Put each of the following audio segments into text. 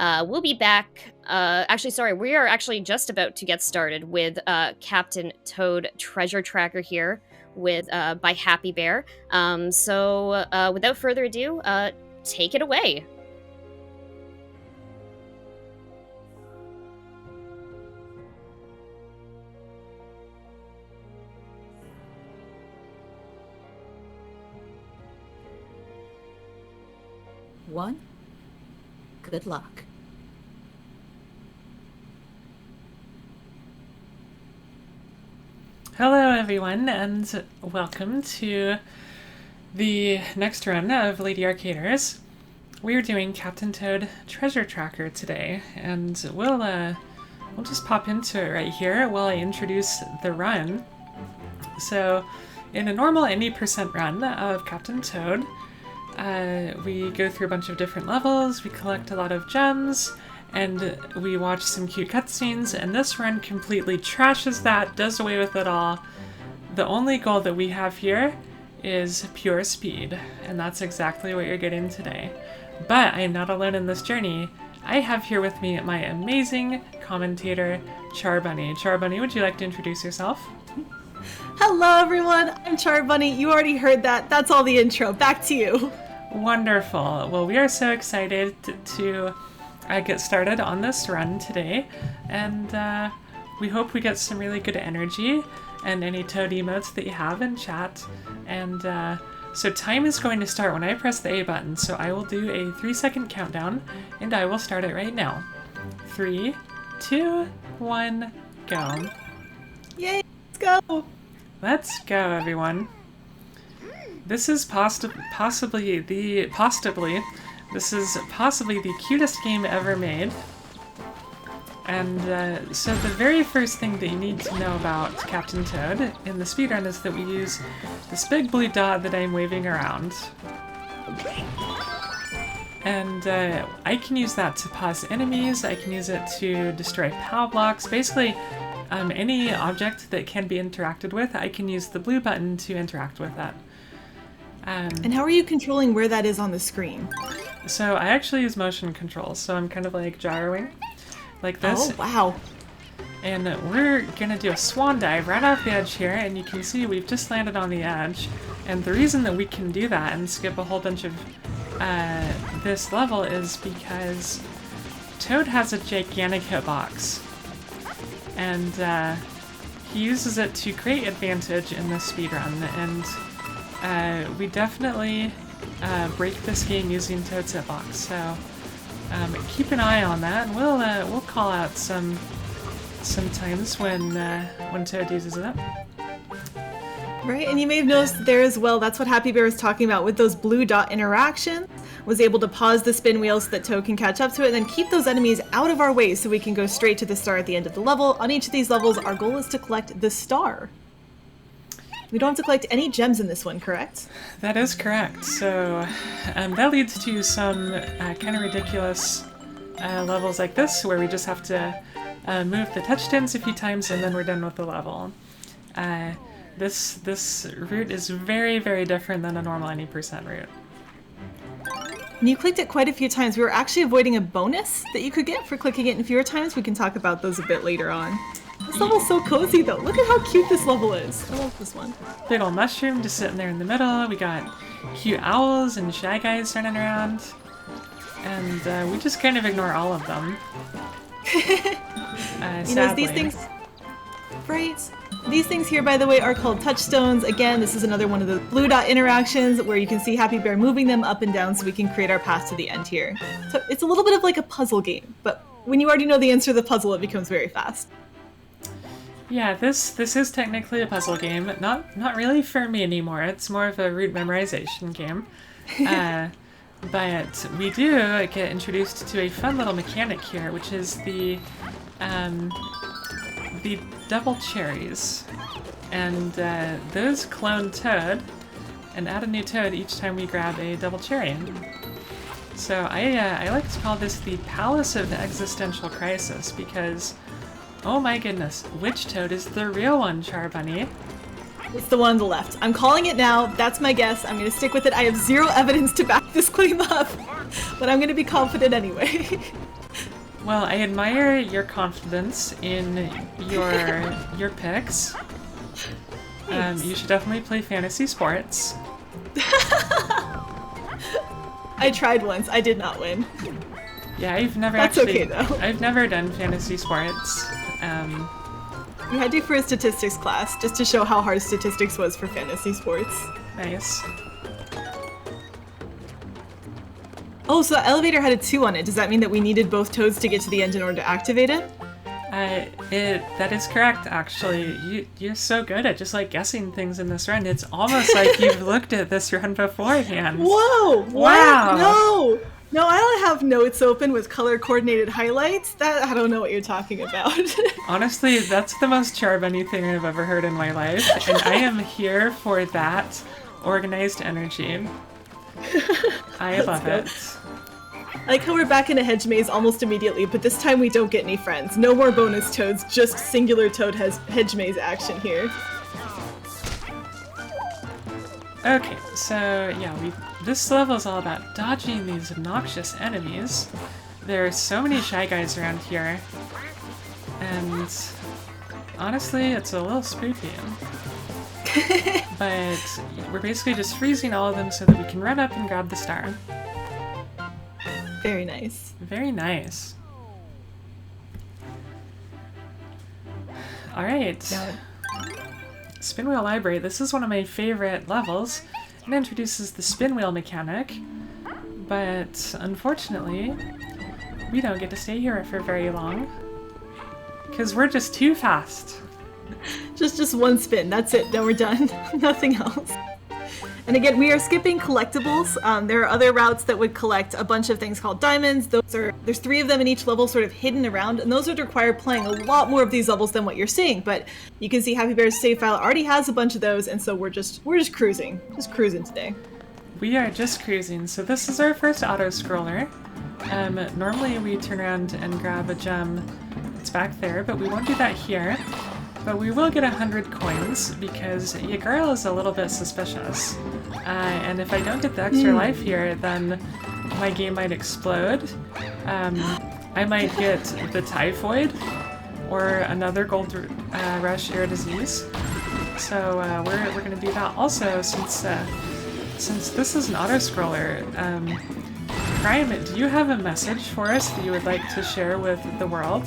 We'll be back. Actually, sorry, we are actually just about to get started with Captain Toad Treasure Tracker here with by Happy Bear. So without further ado, take it away. One, good luck. Hello everyone, and welcome to the next run of Lady Arcaders. We're doing Captain Toad Treasure Tracker today, and we'll just pop into it right here while I introduce the run. So, in a normal any percent run of Captain Toad, we go through a bunch of different levels, we collect a lot of gems, and we watch some cute cutscenes, and this run completely trashes that, does away with it all. The only goal that we have here is pure speed, and that's exactly what you're getting today. But I am not alone in this journey. I have here with me my amazing commentator, Charbunny. Charbunny, would you like to introduce yourself? Hello everyone, I'm Charbunny. You already heard that. That's all the intro. Back to you. Wonderful. Well, we are so excited to get started on this run today, and we hope we get some really good energy and any Toad emotes that you have in chat. And so time is going to start when I press the A button, so I will do a 3-second countdown, and I will start it right now. 3, 2, 1, go. Yay, let's go. Let's go, everyone. This is possibly the cutest game ever made. And so the very first thing that you need to know about Captain Toad in the speedrun is that we use this big blue dot that I'm waving around. And I can use that to pause enemies, I can use it to destroy POW blocks, basically any object that can be interacted with, I can use the blue button to interact with that. And how are you controlling where that is on the screen? So I actually use motion controls, so I'm kind of like gyroing, like this. Oh, wow. And we're gonna do a swan dive right off the edge here, and you can see we've just landed on the edge. And the reason that we can do that and skip a whole bunch of this level is because Toad has a gigantic hitbox. And he uses it to create advantage in this speedrun, and we definitely break this game using Toad's hitbox, so keep an eye on that, and we'll call out some times when Toad uses it. Right, and you may have noticed there as well, that's what Happy Bear was talking about with those blue dot interactions. Was able to pause the spin wheel so that Toad can catch up to it, and then keep those enemies out of our way so we can go straight to the star at the end of the level. On each of these levels, our goal is to collect the star. We don't have to collect any gems in this one, correct? That is correct. So that leads to some kind of ridiculous levels like this, where we just have to move the touchdowns a few times and then we're done with the level. This route is very, very different than a normal any percent route. And you clicked it quite a few times. We were actually avoiding a bonus that you could get for clicking it in fewer times. We can talk about those a bit later on. This level's so cozy though. Look at how cute this level is. I love this one. Big ol' mushroom just sitting there in the middle. We got cute owls and shy guys running around. And we just kind of ignore all of them. You know, these things... Right. These things here, by the way, are called touchstones. Again, this is another one of the blue dot interactions where you can see Happy Bear moving them up and down so we can create our path to the end here. So it's a little bit of like a puzzle game, but when you already know the answer to the puzzle, it becomes very fast. Yeah, this is technically a puzzle game. Not really for me anymore. It's more of a route memorization game. But we do get introduced to a fun little mechanic here, which is the double cherries. And those clone Toad and add a new Toad each time we grab a double cherry. So I like to call this the Palace of Existential Crisis, because oh my goodness, which Toad is the real one, Charbunny? It's the one on the left. I'm calling it now. That's my guess. I'm going to stick with it. I have zero evidence to back this claim up. but I'm gonna be confident anyway. Well, I admire your confidence in your picks. You should definitely play fantasy sports. I tried once. I did not win. Yeah, I've never That's actually. okay, though. I've never done fantasy sports. We had to for a statistics class, just to show how hard statistics was for fantasy sports. Nice. Oh, so the elevator had a 2 on it. Does that mean that we needed both toads to get to the end in order to activate it? That is correct, actually. You're so good at just like guessing things in this run. It's almost like you've looked at this run beforehand. Whoa! What? Wow. No! No, I don't have notes open with color-coordinated highlights. That I don't know what you're talking about. Honestly, that's the most Charbunny thing I've ever heard in my life, and I am here for that organized energy. I love it. I like how we're back in a hedge maze almost immediately, but this time we don't get any friends. No more bonus toads, just singular toad has hedge maze action here. Okay, so yeah, this level is all about dodging these obnoxious enemies. There are so many Shy Guys around here, and honestly, it's a little spooky. But we're basically just freezing all of them so that we can run up and grab the star. Very nice. Very nice. Alright. Yeah. Spinwheel Library. This is one of my favorite levels. It introduces the spinwheel mechanic, but unfortunately, we don't get to stay here for very long, because we're just too fast. Just one spin, that's it, then we're done. Nothing else. And again, we are skipping collectibles. There are other routes that would collect a bunch of things called diamonds. There's 3 of them in each level sort of hidden around, and those would require playing a lot more of these levels than what you're seeing. But you can see Happy Bear's save file already has a bunch of those, and so we're just cruising. Just cruising today. We are just cruising. So this is our first auto-scroller. Normally we turn around and grab a gem that's back there, but we won't do that here. But we will get 100 coins because your girl is a little bit suspicious. And if I don't get the extra life here, then my game might explode. I might get the typhoid or another gold rush air disease. So we're going to do that also since this is an auto-scroller. Prime, do you have a message for us that you would like to share with the world?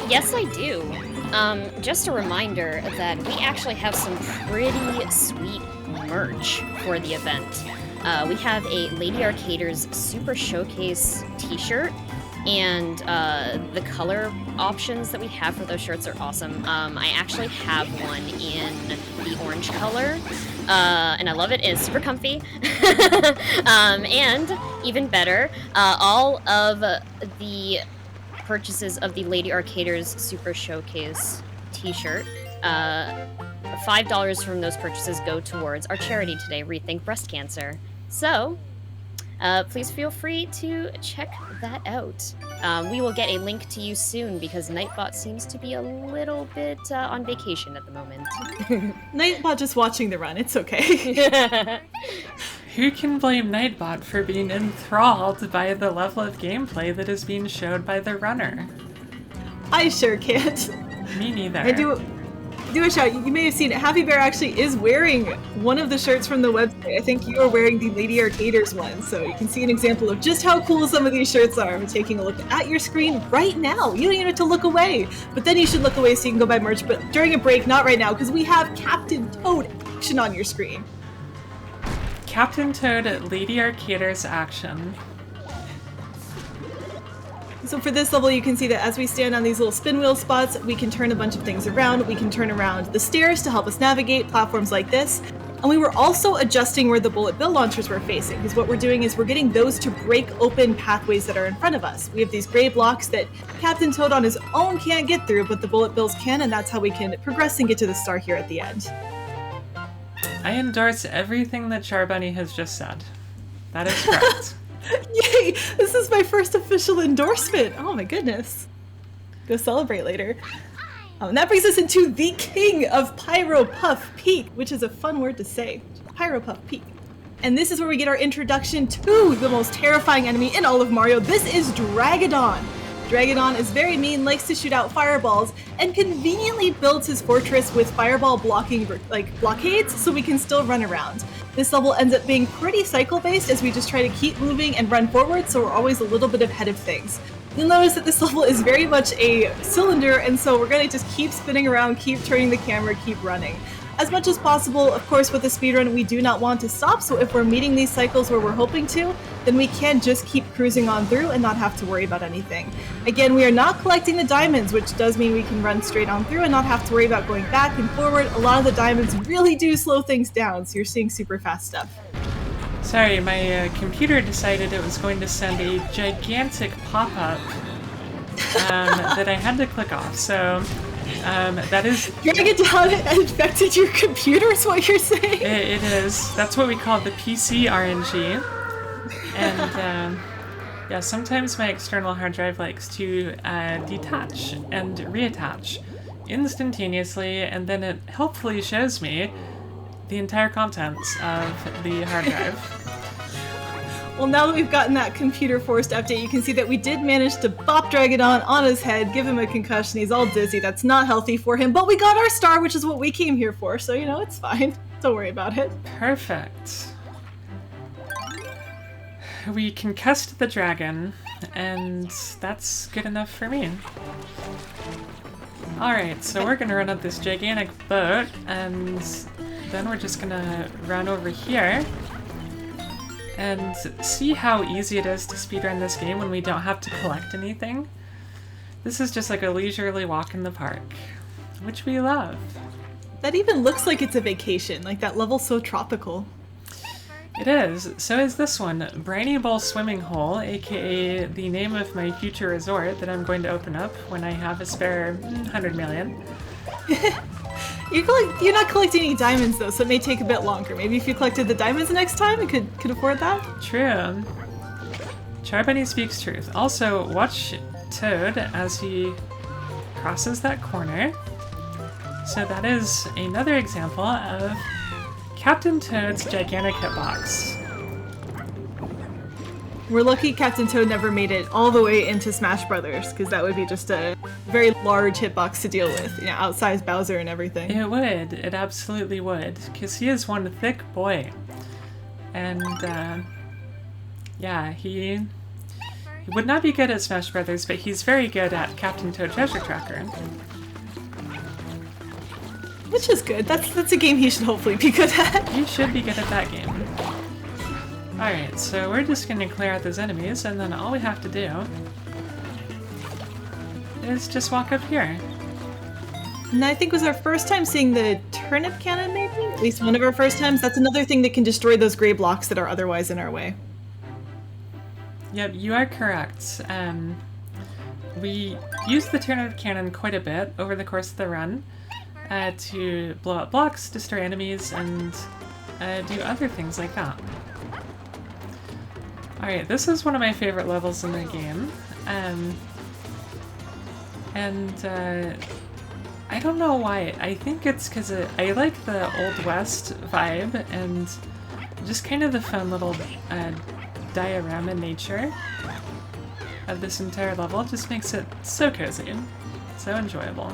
Yes, I do. Just a reminder that we actually have some pretty sweet merch for the event. We have a Lady Arcader's Super Showcase t-shirt, and the color options that we have for those shirts are awesome. I actually have one in the orange color, and I love it. It's super comfy. And even better, all of the purchases of the Lady Arcader's Super Showcase t-shirt, $5 from those purchases go towards our charity today, Rethink Breast Cancer. So, please feel free to check that out. We will get a link to you soon because Nightbot seems to be a little bit on vacation at the moment. Nightbot just watching the run, it's okay. Who can blame Nightbot for being enthralled by the level of gameplay that is being showed by the runner? I sure can't. Me neither. I do a shout. You may have seen it. Happy Bear actually is wearing one of the shirts from the website. I think you are wearing the Lady Arcader's one, so you can see an example of just how cool some of these shirts are. I'm taking a look at your screen right now. You don't even have to look away, but then you should look away so you can go buy merch, but during a break, not right now, because we have Captain Toad action on your screen. Captain Toad at Lady Arcader's action. So for this level, you can see that as we stand on these little spin wheel spots, we can turn a bunch of things around. We can turn around the stairs to help us navigate platforms like this. And we were also adjusting where the bullet bill launchers were facing, because what we're doing is we're getting those to break open pathways that are in front of us. We have these gray blocks that Captain Toad on his own can't get through, but the bullet bills can, and that's how we can progress and get to the star here at the end. I endorse everything that Charbunny has just said. That is correct. Yay! This is my first official endorsement! Oh my goodness. Go celebrate later. And that brings us into the king of Pyro Puff Peak, which is a fun word to say. Pyro Puff Peak. And this is where we get our introduction to the most terrifying enemy in all of Mario. This is Dragodon. Dragodon is very mean, likes to shoot out fireballs, and conveniently builds his fortress with fireball blocking blockades so we can still run around. This level ends up being pretty cycle-based as we just try to keep moving and run forward, so we're always a little bit ahead of things. You'll notice that this level is very much a cylinder, and so we're gonna just keep spinning around, keep turning the camera, keep running. As much as possible, of course, with a speedrun, we do not want to stop, so if we're meeting these cycles where we're hoping to, then we can just keep cruising on through and not have to worry about anything. Again, we are not collecting the diamonds, which does mean we can run straight on through and not have to worry about going back and forward. A lot of the diamonds really do slow things down, so you're seeing super fast stuff. Sorry, my computer decided it was going to send a gigantic pop-up that I had to click off, so that is... Dragodon infected your computer is what you're saying? It is. That's what we call the PC RNG. And yeah, sometimes my external hard drive likes to detach and reattach instantaneously, and then it helpfully shows me the entire contents of the hard drive. Well, now that we've gotten that computer-forced update, you can see that we did manage to bop Dragodon on his head, give him a concussion. He's all dizzy. That's not healthy for him, but we got our star, which is what we came here for, so, you know, it's fine. Don't worry about it. Perfect. We concussed the dragon, and that's good enough for me. Alright, so we're gonna run up this gigantic boat, and then we're just gonna run over here and see how easy it is to speedrun this game when we don't have to collect anything. This is just like a leisurely walk in the park, which we love. That even looks like it's a vacation, like that level's so tropical. It is. So is this one, Briny Bowl Swimming Hole, aka the name of my future resort that I'm going to open up when I have a spare 100 million. You're not collecting any diamonds though, so it may take a bit longer. Maybe if you collected the diamonds next time, you could afford that? True. Charbunny speaks truth. Also, watch Toad as he crosses that corner. So that is another example of Captain Toad's gigantic hitbox. We're lucky Captain Toad never made it all the way into Smash Brothers, because that would be just a very large hitbox to deal with, you know, outsized Bowser and everything. It would. It absolutely would, because he is one thick boy. And, yeah, he would not be good at Smash Brothers, but he's very good at Captain Toad Treasure Tracker. Which is good. That's a game he should hopefully be good at. He should be good at that game. Alright, so we're just gonna clear out those enemies, and then all we have to do is just walk up here. And I think it was our first time seeing the turnip cannon, maybe? At least one of our first times. That's another thing that can destroy those gray blocks that are otherwise in our way. Yep, you are correct. We used the turnip cannon quite a bit over the course of the run to blow up blocks, destroy enemies, and do other things like that. Alright, this is one of my favorite levels in the game. I don't know why. I think it's because I like the Old West vibe and just kind of the fun little diorama nature of this entire level. It just makes it so cozy, so enjoyable.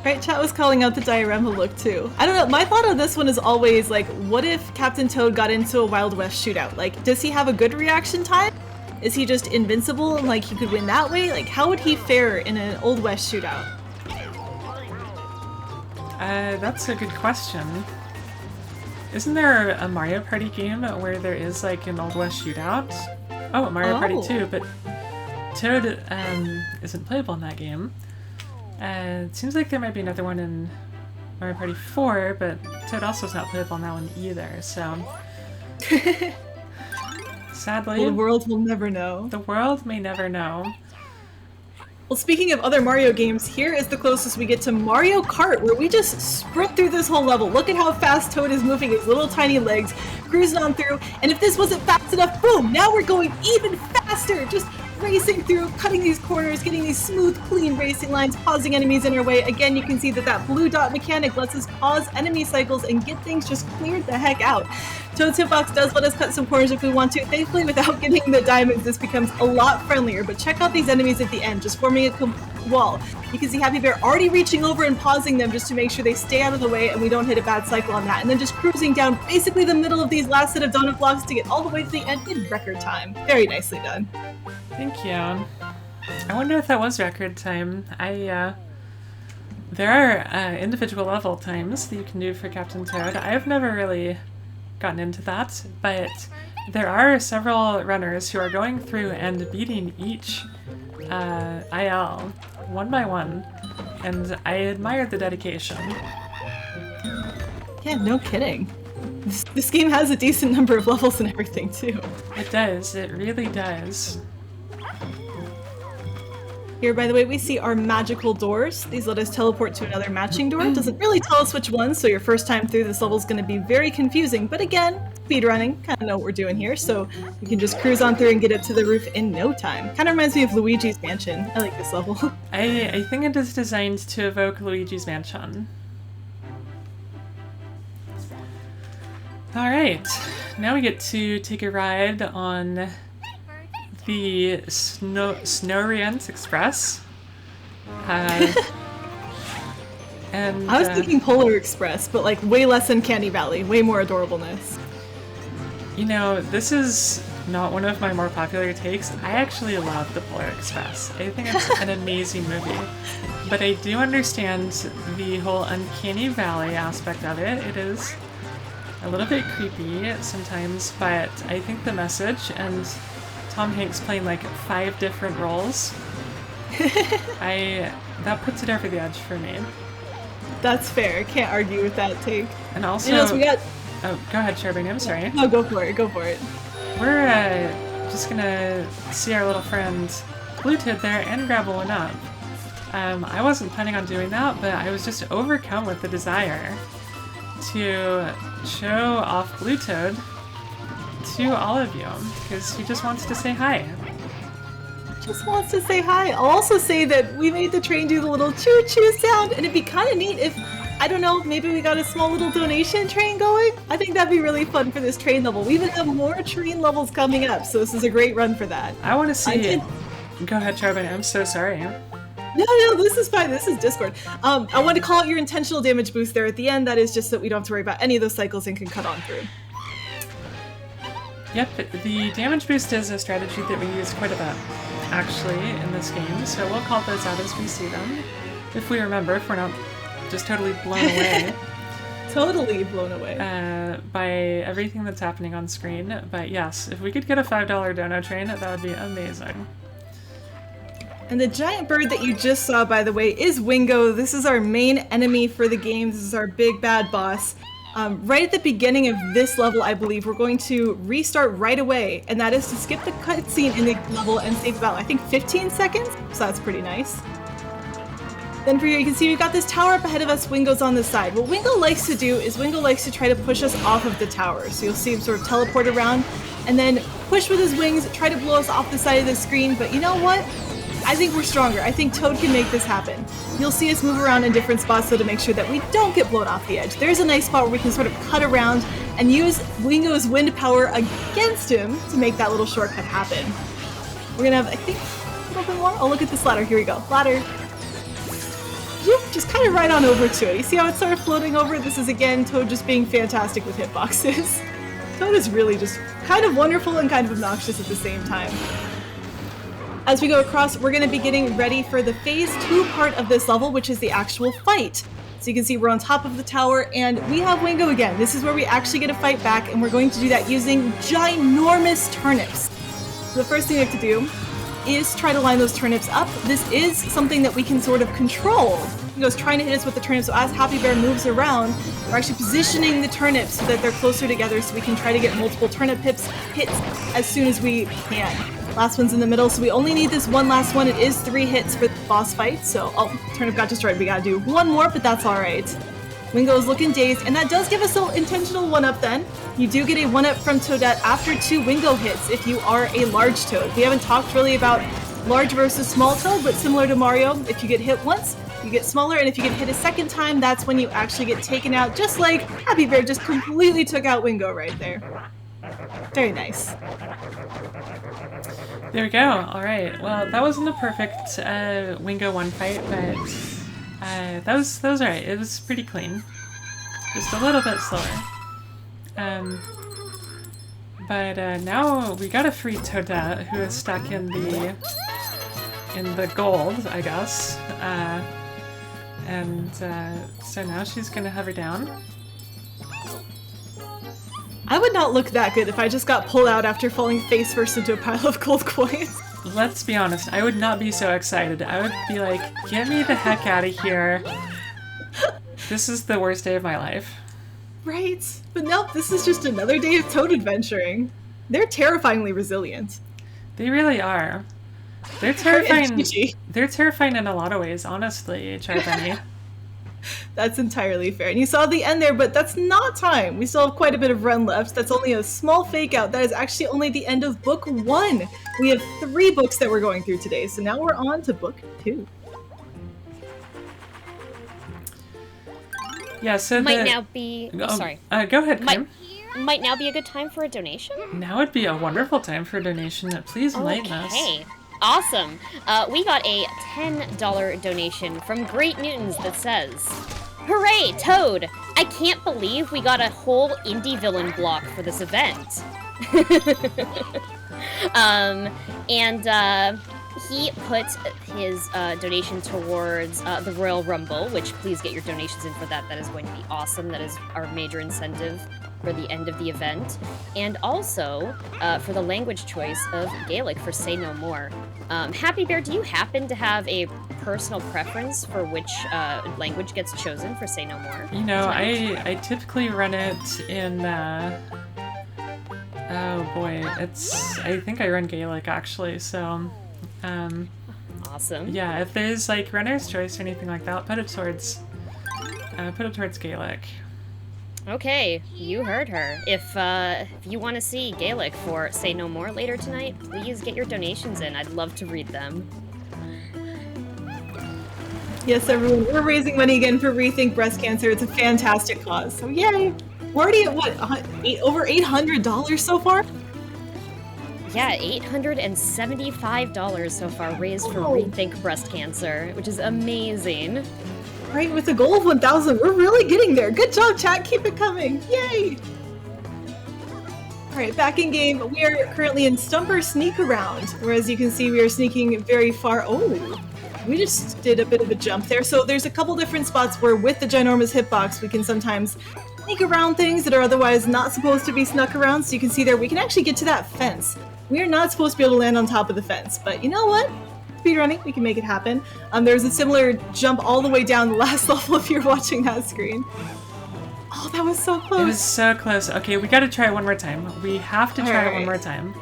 Right, chat was calling out the diorama look too. I don't know, my thought on this one is always like, what if Captain Toad got into a Wild West shootout? Like, does he have a good reaction time? Is he just invincible and like he could win that way? Like, how would he fare in an Old West shootout? That's a good question. Isn't there a Mario Party game where there is like an Old West shootout? Oh, Mario Party 2, but Toad isn't playable in that game. It seems like there might be another one in Mario Party 4, but Toad also is not playable in that one either, so... Sadly... Well, the world will never know. The world may never know. Well, speaking of other Mario games, here is the closest we get to Mario Kart, where we just sprint through this whole level. Look at how fast Toad is moving his little tiny legs, cruising on through, and if this wasn't fast enough, boom, now we're going even faster, just racing through, cutting these corners, getting these smooth, clean racing lines, pausing enemies in our way. Again, you can see that blue dot mechanic lets us pause enemy cycles and get things just cleared the heck out. Toad's hitbox does let us cut some corners if we want to. Thankfully, without getting the diamonds, this becomes a lot friendlier. But check out these enemies at the end, just forming a wall. You can see Happy Bear already reaching over and pausing them just to make sure they stay out of the way and we don't hit a bad cycle on that. And then just cruising down basically the middle of these last set of donut blocks to get all the way to the end in record time. Very nicely done. Thank you. I wonder if that was record time. There are individual level times that you can do for Captain Toad. I've never really gotten into that, but there are several runners who are going through and beating each IL one by one, and I admire the dedication. Yeah, no kidding. This game has a decent number of levels and everything, too. It does. It really does. Here, by the way, we see our magical doors. These let us teleport to another matching door. It doesn't really tell us which one, so your first time through this level is going to be very confusing. But again, speedrunning, kind of know what we're doing here, so we can just cruise on through and get up to the roof in no time. Kind of reminds me of Luigi's Mansion. I like this level. I think it is designed to evoke Luigi's Mansion. Alright, now we get to take a ride on the Snorient Express. And I was thinking Polar Express, but like way less Uncanny Valley, way more adorableness. You know, this is not one of my more popular takes. I actually love the Polar Express. I think it's an amazing movie. But I do understand the whole Uncanny Valley aspect of it. It is a little bit creepy sometimes, but I think the message and Tom Hanks playing like 5 different roles, that puts it over the edge for me. That's fair. Can't argue with that take. And also, we got... Oh, go ahead, Charbonnet. I'm sorry. No, go for it. Go for it. We're just gonna see our little friend Bluetooth there and grab one up. I wasn't planning on doing that, but I was just overcome with the desire to show off Blue Toad to all of you, because he just wants to say hi. Just wants to say hi. I'll also say that we made the train do the little choo-choo sound, and it'd be kind of neat if, I don't know, maybe we got a small little donation train going? I think that'd be really fun for this train level. We even have more train levels coming up, so this is a great run for that. I want to see it. Go ahead, Charbonnet. I'm so sorry. No, this is fine. This is Discord. I want to call out your intentional damage boost there at the end. That is just that we don't have to worry about any of those cycles and can cut on through. Yep, the damage boost is a strategy that we use quite a bit, actually, in this game, so we'll call those out as we see them. If we remember, if we're not just totally blown away. Totally blown away. By everything that's happening on screen. But yes, if we could get a $5 dono train, that would be amazing. And the giant bird that you just saw, by the way, is Wingo. This is our main enemy for the game. This is our big bad boss. Right at the beginning of this level, I believe, we're going to restart right away, and that is to skip the cutscene in the level and save about, I think, 15 seconds, so that's pretty nice. Then for here, you can see we've got this tower up ahead of us, Wingo's on the side. What Wingo likes to do is Wingo likes to try to push us off of the tower, so you'll see him sort of teleport around, and then push with his wings, try to blow us off the side of the screen, but you know what? I think we're stronger. I think Toad can make this happen. You'll see us move around in different spots though to make sure that we don't get blown off the edge. There's a nice spot where we can sort of cut around and use Wingo's wind power against him to make that little shortcut happen. We're gonna have, I think, a little bit more. Oh, look at this ladder. Here we go. Ladder. Just kind of right on over to it. You see how it's sort of floating over? This is, again, Toad just being fantastic with hitboxes. Toad is really just kind of wonderful and kind of obnoxious at the same time. As we go across, we're going to be getting ready for the Phase 2 part of this level, which is the actual fight. So you can see we're on top of the tower, and we have Wingo again. This is where we actually get to fight back, and we're going to do that using ginormous turnips. So the first thing we have to do is try to line those turnips up. This is something that we can sort of control. Wingo's trying to hit us with the turnips, so as Happy Bear moves around, we're actually positioning the turnips so that they're closer together so we can try to get multiple turnip hits as soon as we can. Last one's in the middle, so we only need this one last one. It is 3 hits for the boss fight, so turnip got destroyed. We gotta do one more, but that's alright. Wingo is looking dazed, and that does give us an intentional 1-up then. You do get a 1-up from Toadette after 2 Wingo hits if you are a large Toad. We haven't talked really about large versus small Toad, but similar to Mario, if you get hit once, you get smaller, and if you get hit a second time, that's when you actually get taken out, just like Happy Bear just completely took out Wingo right there. Very nice. There we go. All right. Well, that wasn't a perfect Wingo 1 fight, but that was all right. It was pretty clean. Just a little bit slower. But now we got a free Toadette who is stuck in the gold, I guess. And so now she's gonna hover down. I would not look that good if I just got pulled out after falling face first into a pile of gold coins. Let's be honest, I would not be so excited. I would be like, get me the heck out of here. This is the worst day of my life. Right, but nope, this is just another day of Toad adventuring. They're terrifyingly resilient. They really are. They're terrifying. They're terrifying in a lot of ways, honestly, Charbonny. That's entirely fair. And you saw the end there, but that's not time. We still have quite a bit of run left. That's only a small fake out. That is actually only the end of book 1. We have 3 books that we're going through today, so now we're on to book 2. Yeah, so Might now be... sorry. Go ahead, Kim. Might now be a good time for a donation? Now would be a wonderful time for a donation. Please enlighten us. Okay. Awesome. We got a $10 donation from Great Mutants that says, "Hooray, Toad! I can't believe we got a whole indie villain block for this event." He put his donation towards the Royal Rumble, which please get your donations in for that. That is going to be awesome. That is our major incentive for the end of the event. And also for the language choice of Gaelic for Say No More. Happy Bear, do you happen to have a personal preference for which language gets chosen for Say No More? You know, I typically run it in... oh boy, I think I run Gaelic actually, so... awesome. Yeah, if there's like runner's choice or anything like that, put it towards Gaelic. Okay, you heard her. If you want to see Gaelic for Say No More later tonight, please get your donations in. I'd love to read them. Yes, everyone, we're raising money again for Rethink Breast Cancer. It's a fantastic cause. So yay! We're already at what, over $800 so far? Yeah, $875 so far raised for Rethink Breast Cancer, which is amazing. Right, with a goal of 1,000, we're really getting there. Good job, chat. Keep it coming. Yay! All right, back in game. We are currently in Stumper Sneak Around, where as you can see, we are sneaking very far. Oh, we just did a bit of a jump there. So there's a couple different spots where with the ginormous hitbox, we can sometimes sneak around things that are otherwise not supposed to be snuck around. So you can see there, we can actually get to that fence. We are not supposed to be able to land on top of the fence, but you know what? Speedrunning, we can make it happen. There's a similar jump all the way down the last level if you're watching that screen. Oh, that was so close. It was so close. Okay, we gotta try it one more time. We have to try it one more time.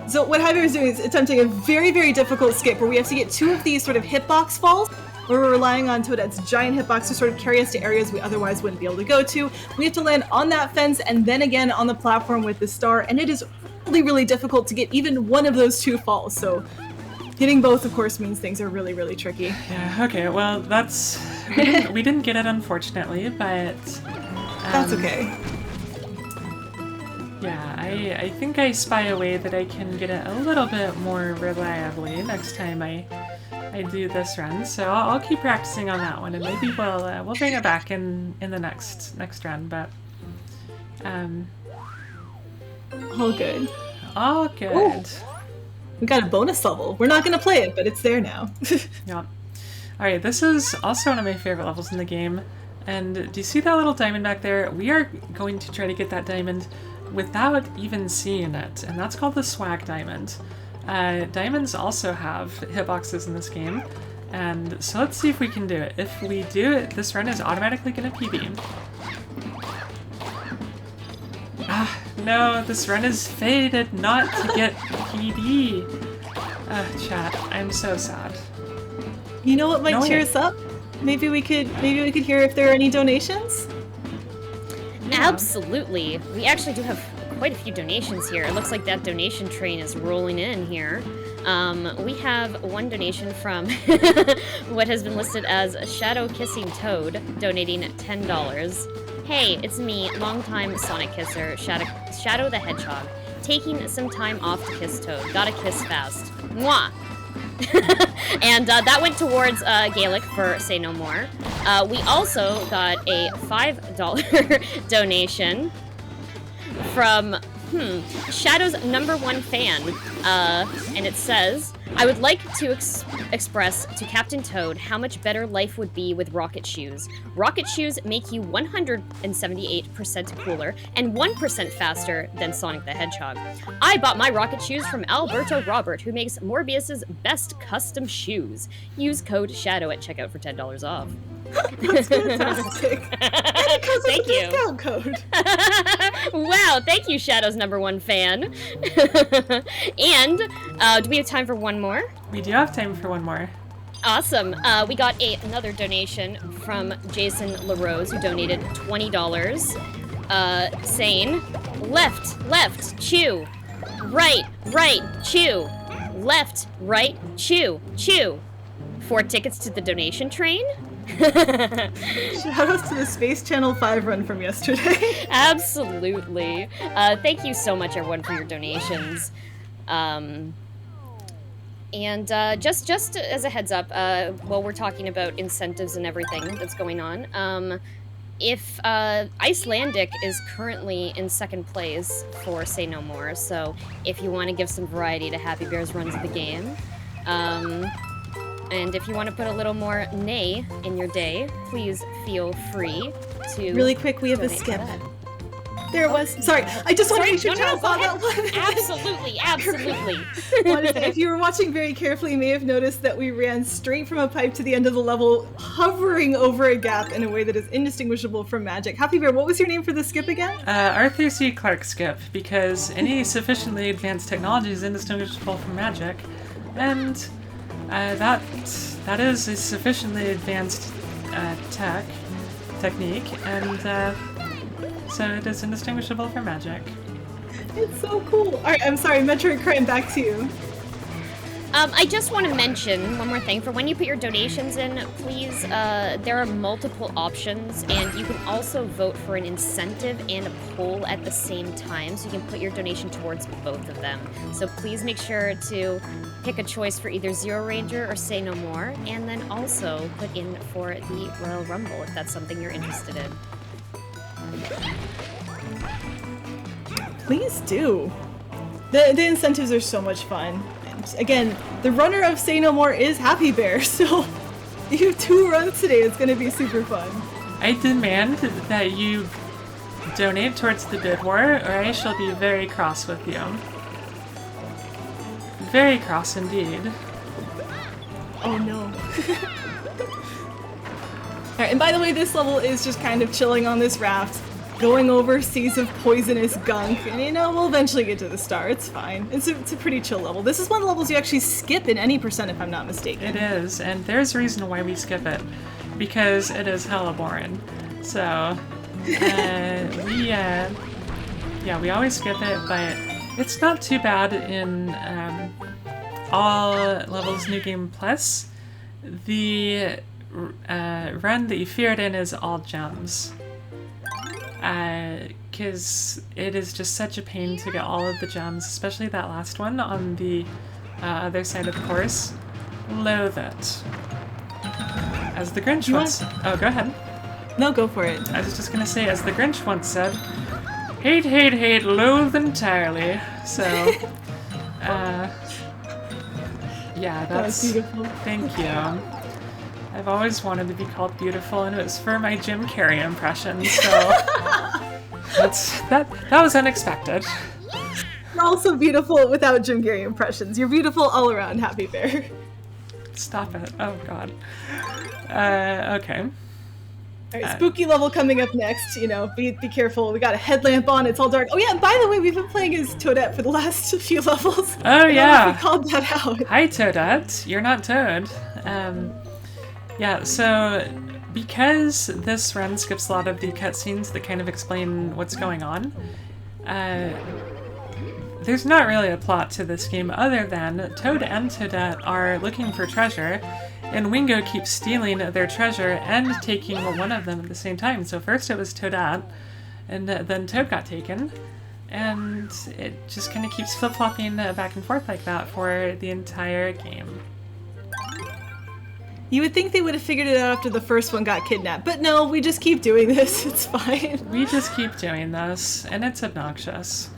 So what Javier is doing is attempting a very, very difficult skip where we have to get 2 of these sort of hitbox falls, where we're relying on Toadette's giant hitbox to sort of carry us to areas we otherwise wouldn't be able to go to. We have to land on that fence and then again on the platform with the star, and it is really, really difficult to get even one of those 2 falls. So getting both, of course, means things are really, really tricky. Yeah, okay, well, we didn't get it, unfortunately, but... that's okay. Yeah, I think I spy a way that I can get it a little bit more reliably next time I do this run, so I'll keep practicing on that one, and maybe we'll bring it back in the next run, but... all good. All good. Ooh. We got a bonus level. We're not going to play it, but it's there now. Yeah. Alright, this is also one of my favorite levels in the game. And do you see that little diamond back there? We are going to try to get that diamond without even seeing it. And that's called the swag diamond. Diamonds also have hitboxes in this game. And so let's see if we can do it. If we do it, this run is automatically going to PB. Ah, no, this run is fated not to get PB. Chat, I'm so sad. You know what might cheer us up? maybe we could hear if there are any donations. Absolutely. We actually do have quite a few donations here. It looks like that donation train is rolling in here. We have one donation from what has been listed as Shadow Kissing Toad, donating $10. Hey, it's me, longtime Sonic kisser, Shadow the Hedgehog, taking some time off to kiss Toad. Gotta kiss fast. Mwah! And that went towards Gaelic for Say No More. We also got a $5 donation from Shadow's #1 fan, and it says, I would like to express to Captain Toad how much better life would be with rocket shoes. Rocket shoes make you 178% cooler and 1% faster than Sonic the Hedgehog. I bought my rocket shoes from Alberto Robert, who makes Morbius's best custom shoes. Use code SHADOW at checkout for $10 off. That's fantastic. And it comes with a discount code. Wow, thank you, Shadow's #1 fan. And do we have time for one more? We do have time for one more. Awesome. We got another donation from Jason LaRose, who donated $20, saying, left, chew. Right, chew. Left, right, chew. 4 tickets to the donation train? Shout outs to the Space Channel 5 run from yesterday. Absolutely. Thank you so much, everyone, for your donations. And just as a heads up, while we're talking about incentives and everything that's going on, if Icelandic is currently in 2nd place for Say No More, so if you want to give some variety to Happy Bear's runs of the game, and if you want to put a little more nay in your day, please feel free to. Really quick, we have a skip. There it was. Sorry, I just want to make sure Chad saw that one. Absolutely. If you were watching very carefully, you may have noticed that we ran straight from a pipe to the end of the level, hovering over a gap in a way that is indistinguishable from magic. Happy Bear, what was your name for the skip again? Arthur C. Clarke skip, because any sufficiently advanced technology is indistinguishable from magic, and that is a sufficiently advanced technique, and so it is indistinguishable from magic. It's so cool. All right, I'm sorry, Metroid Crime, back to you. I just want to mention one more thing. For when you put your donations in, please, there are multiple options, and you can also vote for an incentive and a poll at the same time, so you can put your donation towards both of them. So please make sure to pick a choice for either Zero Ranger or Say No More, and then also put in for the Royal Rumble if that's something you're interested in. Please do. The incentives are so much fun. And again, the runner of Say No More is Happy Bear, so you have 2 runs today. It's going to be super fun. I demand that you donate towards the bid war, or I shall be very cross with you. Very cross indeed. Oh no. Alright, and by the way, this level is just kind of chilling on this raft, going over seas of poisonous gunk, and you know, we'll eventually get to the star. It's fine. It's a pretty chill level. This is one of the levels you actually skip in any percent, if I'm not mistaken. It is, and there's a reason why we skip it. Because it is hella boring. So, we always skip it, but it's not too bad in all levels New Game Plus. The run that you feared in is all gems. Because it is just such a pain to get all of the gems, especially that last one on the other side of the course. Loathe it. As the Grinch once... Oh, go ahead. No, go for it. I was just gonna say, as the Grinch once said, hate, hate, hate, loathe entirely. So, yeah, that's... beautiful. Thank you. I've always wanted to be called beautiful, and it was for my Jim Carrey impression, so... that was unexpected. You're also beautiful without Jim Carrey impressions. You're beautiful all around, Happy Bear. Stop it. Oh, God. Okay. Alright, spooky level coming up next. You know, be careful. We got a headlamp on. It's all dark. Oh yeah, and by the way, we've been playing as Toadette for the last few levels. Oh, yeah. We called that out. Hi, Toadette. You're not Toad. Yeah, so because this run skips a lot of the cutscenes that kind of explain what's going on, there's not really a plot to this game other than Toad and Toadette are looking for treasure, and Wingo keeps stealing their treasure and taking one of them at the same time. So first it was Toadette, and then Toad got taken, and it just kind of keeps flip-flopping back and forth like that for the entire game. You would think they would have figured it out after the first one got kidnapped, but no, we just keep doing this. It's fine. We just keep doing this, and it's obnoxious.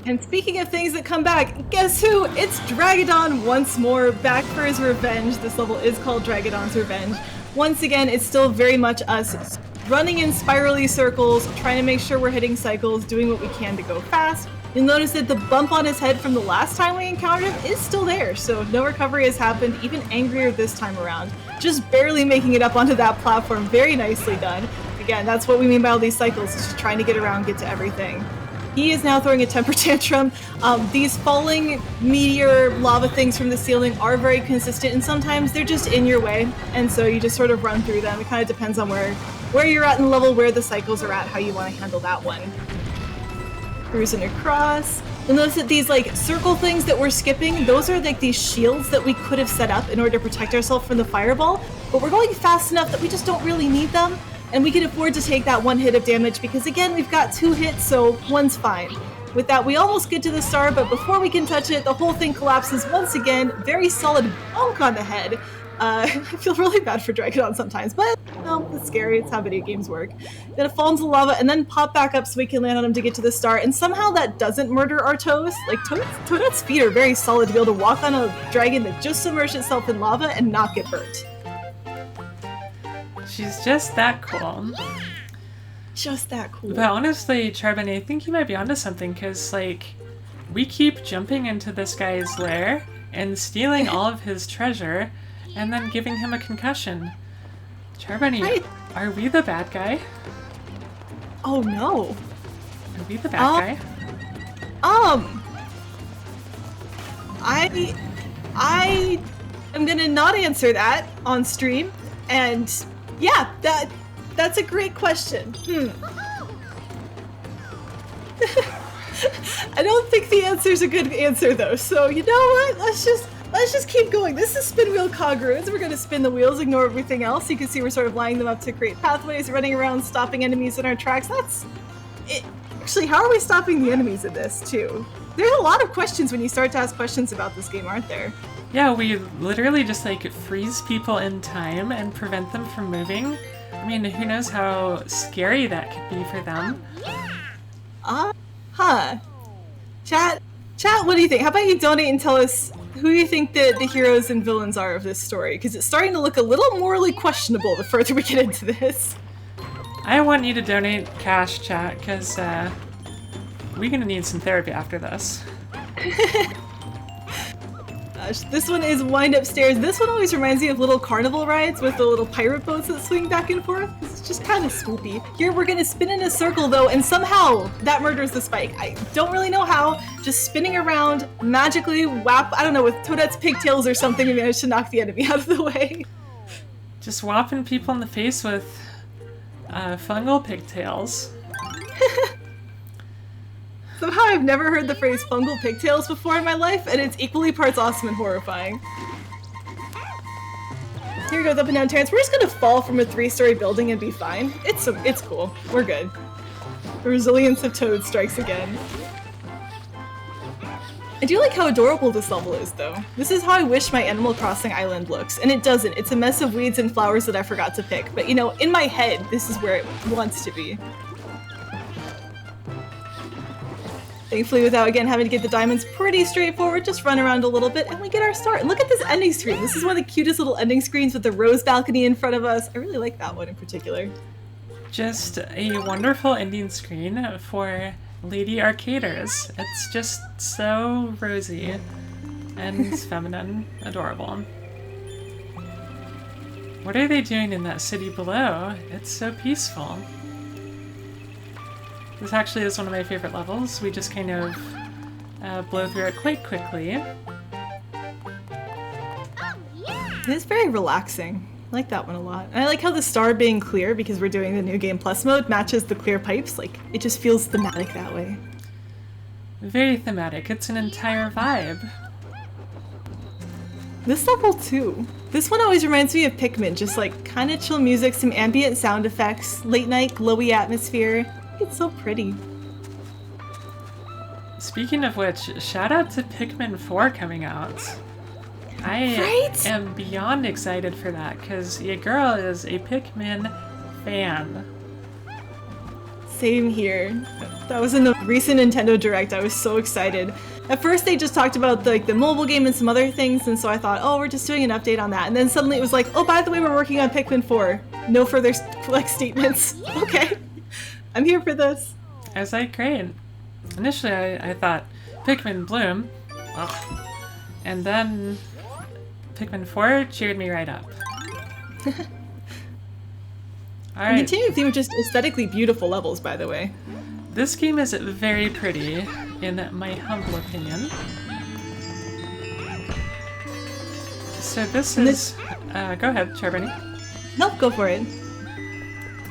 And speaking of things that come back, guess who? It's Dragodon once more, back for his revenge. This level is called Dragodon's Revenge. Once again, it's still very much us running in spirally circles, trying to make sure we're hitting cycles, doing what we can to go fast. You'll notice that the bump on his head from the last time we encountered him is still there, so no recovery has happened, even angrier this time around. Just barely making it up onto that platform, very nicely done. Again, that's what we mean by all these cycles, is just trying to get around, get to everything. He is now throwing a temper tantrum. These falling meteor lava things from the ceiling are very consistent, and sometimes they're just in your way, and so you just sort of run through them. It kind of depends on where you're at in the level, where the cycles are at, how you want to handle that one. Cruising across. You'll notice that these like circle things that we're skipping, those are like these shields that we could have set up in order to protect ourselves from the fireball, but we're going fast enough that we just don't really need them. And we can afford to take that one hit of damage because, again, we've got 2 hits, so one's fine. With that, we almost get to the star, but before we can touch it, the whole thing collapses once again. Very solid bonk on the head. I feel really bad for Dragodon sometimes, but no, it's scary. It's how video games work. Then it falls into the lava and then pop back up so we can land on him to get to the star. And somehow that doesn't murder our toes. Like, Toadette's feet are very solid to be able to walk on a dragon that just submerged itself in lava and not get burnt. She's just that cool. Just that cool. But honestly, Charbonne, I think you might be onto something, because, like, we keep jumping into this guy's lair and stealing all of his treasure and then giving him a concussion. Charbonne, are we the bad guy? Oh no. Are we the bad guy? I am gonna not answer that on stream, and yeah, that's a great question. I don't think the answer's a good answer though, so you know what? Let's just keep going. This is Spin Wheel Cogruins. We're gonna spin the wheels, ignore everything else. You can see we're sort of lining them up to create pathways, running around, stopping enemies in our tracks. That's it. Actually, how are we stopping the enemies in this too? There's a lot of questions when you start to ask questions about this game, aren't there? Yeah, we literally just like freeze people in time and prevent them from moving. I mean, who knows how scary that could be for them. Chat, what do you think? How about you donate and tell us who you think the heroes and villains are of this story? Because it's starting to look a little morally questionable the further we get into this. I want you to donate cash, chat, because we're gonna need some therapy after this. This one is Wind Upstairs. This one always reminds me of little carnival rides with the little pirate boats that swing back and forth. It's just kind of spoopy. Here we're gonna spin in a circle though, and somehow that murders the spike. I don't really know how. Just spinning around, magically whap, I don't know, with Toadette's pigtails or something, we managed to knock the enemy out of the way. Just whopping people in the face with fungal pigtails. Somehow I've never heard the phrase fungal pigtails before in my life, and it's equally parts awesome and horrifying. Here goes up and down Terrence. We're just gonna fall from a 3-story building and be fine. It's cool. We're good. The resilience of Toad strikes again. I do like how adorable this level is, though. This is how I wish my Animal Crossing island looks, and it doesn't. It's a mess of weeds and flowers that I forgot to pick, but you know, in my head, this is where it wants to be. Thankfully, without, again, having to get the diamonds, pretty straightforward. Just run around a little bit and we get our start. And look at this ending screen. This is one of the cutest little ending screens with the rose balcony in front of us. I really like that one in particular. Just a wonderful ending screen for Lady Arcaders. It's just so rosy and feminine, adorable. What are they doing in that city below? It's so peaceful. This actually is one of my favorite levels. We just kind of blow through it quite quickly. It is very relaxing. I like that one a lot. And I like how the star being clear, because we're doing the New Game Plus mode, matches the clear pipes. Like, it just feels thematic that way. Very thematic. It's an entire vibe. This level too. This one always reminds me of Pikmin, just like kind of chill music, some ambient sound effects, late night glowy atmosphere. It's so pretty. Speaking of which, shout out to Pikmin 4 coming out. I am beyond excited for that, because your girl is a Pikmin fan. Same here. That was in the recent Nintendo Direct. I was so excited. At first they just talked about the mobile game and some other things, and so I thought, oh, we're just doing an update on that. And then suddenly it was like, oh, by the way, we're working on Pikmin 4. No further statements. Okay. I'm here for this. I was like, great. Initially I thought Pikmin Bloom. Ugh. And then Pikmin 4 cheered me right up. Alright. Continuing theme of just aesthetically beautiful levels, by the way. This game is very pretty, in my humble opinion. So this is... go ahead, Charbonny. Nope, go for it.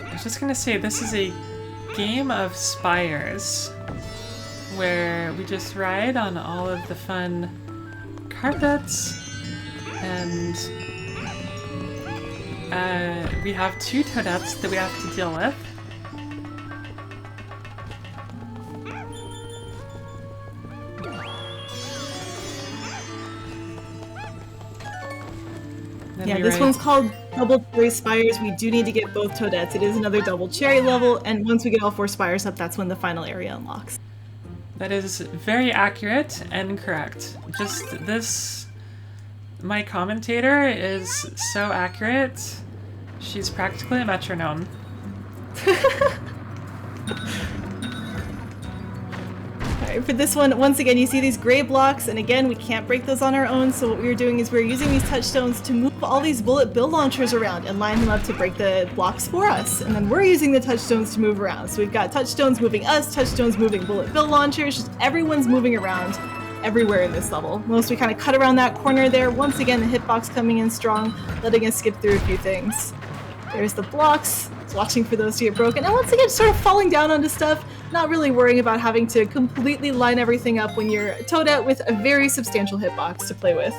I was just gonna say, this is a game of spires, where we just ride on all of the fun carpets, and we have 2 Toadettes that we have to deal with. Yeah, this one's called Double Cherry Spires. We do need to get both Toadettes. It is another Double Cherry level, and once we get all 4 Spires up, that's when the final area unlocks. That is very accurate and correct. Just this... My commentator is so accurate, she's practically a metronome. Alright, for this one, once again, you see these gray blocks, and again, we can't break those on our own, so what we're doing is we're using these touchstones to move all these bullet bill launchers around and line them up to break the blocks for us. And then we're using the touchstones to move around. So we've got touchstones moving us, touchstones moving bullet bill launchers, just everyone's moving around everywhere in this level. Once we kind of cut around that corner there, once again, the hitbox coming in strong, letting us skip through a few things. There's the blocks, watching for those to get broken, and once again, sort of falling down onto stuff, not really worrying about having to completely line everything up when you're a Toadette with a very substantial hitbox to play with.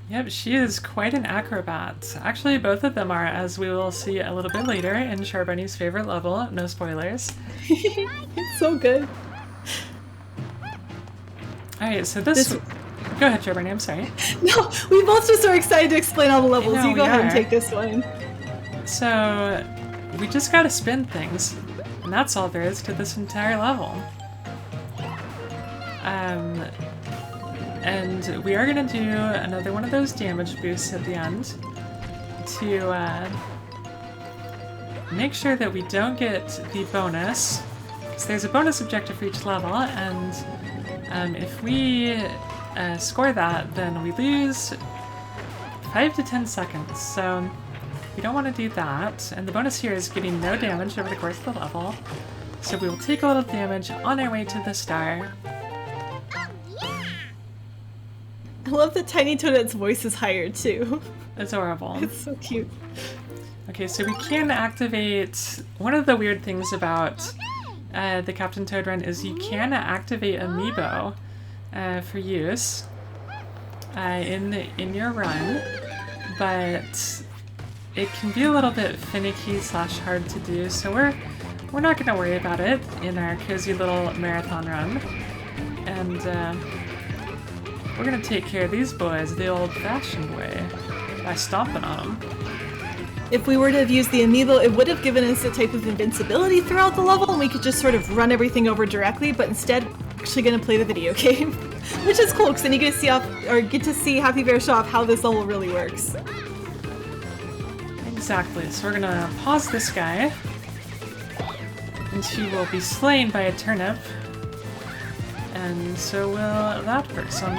Yep, she is quite an acrobat. Actually, both of them are, as we will see a little bit later in Charbonny's favorite level. No spoilers. It's so good. Alright, so this... Go ahead, Charbonny, I'm sorry. No, we both just are excited to explain all the levels. No, you go ahead and take this one. So, we just gotta spin things, and that's all there is to this entire level. And we are gonna do another one of those damage boosts at the end to make sure that we don't get the bonus. So there's a bonus objective for each level, and if we score that, then we lose 5 to 10 seconds. So we don't want to do that. And the bonus here is getting no damage over the course of the level. So we will take a little damage on our way to the star. I love that Tiny Toadette's voice is higher too. Adorable. It's so cute. Okay, so we can activate... One of the weird things about the Captain Toad run is you can activate Amiibo for use in your run, but it can be a little bit finicky / hard to do, so we're not going to worry about it in our cozy little marathon run, and we're going to take care of these boys the old-fashioned way by stomping on them. If we were to have used the amiibo, it would have given us a type of invincibility throughout the level, and we could just sort of run everything over directly, but instead, we're actually going to play the video game. Which is cool, because then you get to see Happy Bear show off how this level really works. Exactly, so we're going to pause this guy, and she will be slain by a turnip, and so will that person.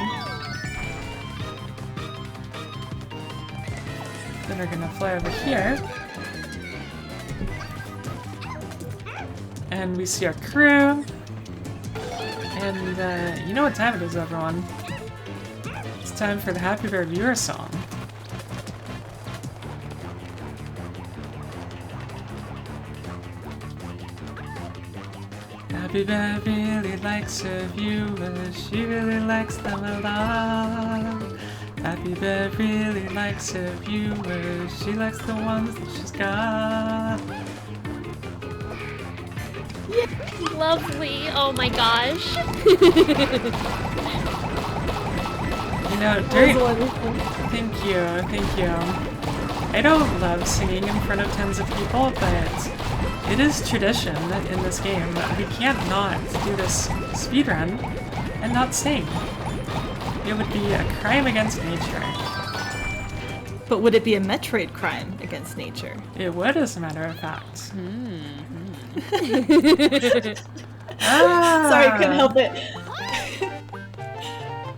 Then we're gonna fly over here. And we see our crew. And you know what time it is, everyone. It's time for the Happy Bear viewer song. Happy Bear really likes her viewers, she really likes them a lot. Happy Bear really likes her viewers, she likes the ones that she's got. Lovely. Oh my gosh. You know, thank you. I don't love singing in front of tons of people, but it is tradition in this game. We can't not do this speedrun and not sing. It would be a crime against nature. But would it be a Metroid crime against nature? It would, as a matter of fact. Sorry, couldn't help it.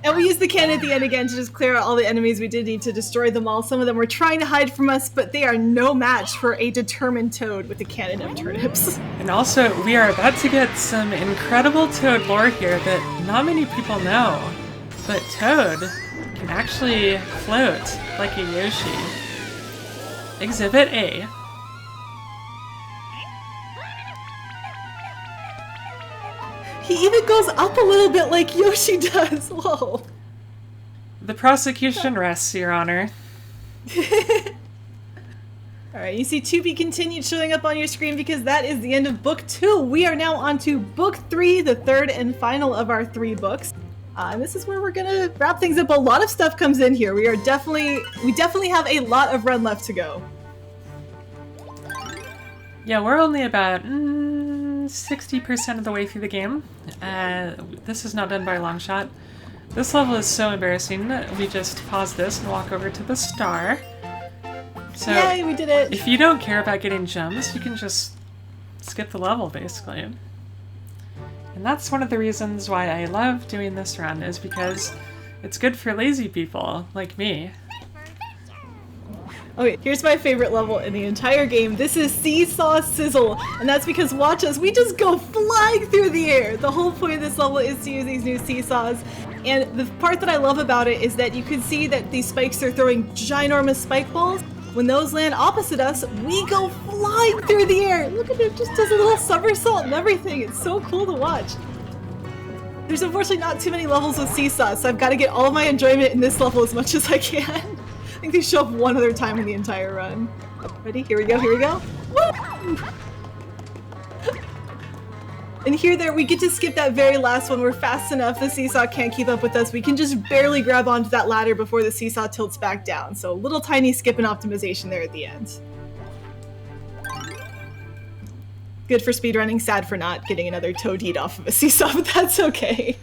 And we used the cannon at the end again to just clear out all the enemies. We did need to destroy them all. Some of them were trying to hide from us, but they are no match for a determined Toad with a cannon of turnips. And also, we are about to get some incredible Toad lore here that not many people know. But Toad can actually float like a Yoshi. Exhibit A. He even goes up a little bit like Yoshi does. Whoa. The prosecution rests, Your Honor. Alright, you see to be continued showing up on your screen because that is the end of book 2. We are now on to book 3, the third and final of our 3 books. And this is where we're gonna wrap things up. A lot of stuff comes in here. We definitely have a lot of run left to go. Yeah, we're only about 60% of the way through the game. This is not done by a long shot. This level is so embarrassing. We just pause this and walk over to the star. So, yay, we did it! If you don't care about getting gems, you can just skip the level, basically. And that's one of the reasons why I love doing this run, is because it's good for lazy people like me. Okay, here's my favorite level in the entire game. This is Seesaw Sizzle, and that's because, watch us, we just go flying through the air. The whole point of this level is to use these new seesaws, and the part that I love about it is that you can see that these spikes are throwing ginormous spike balls. When those land opposite us, we go flying through the air. Look at it, just does a little somersault and everything. It's so cool to watch. There's unfortunately not too many levels with seesaws, so I've got to get all of my enjoyment in this level as much as I can. I think they show up one other time in the entire run. Ready? Here we go, here we go. Woo! And here, there, we get to skip that very last one. We're fast enough, the seesaw can't keep up with us. We can just barely grab onto that ladder before the seesaw tilts back down. So a little tiny skip and optimization there at the end. Good for speedrunning, sad for not getting another Toad eat off of a seesaw, but that's okay.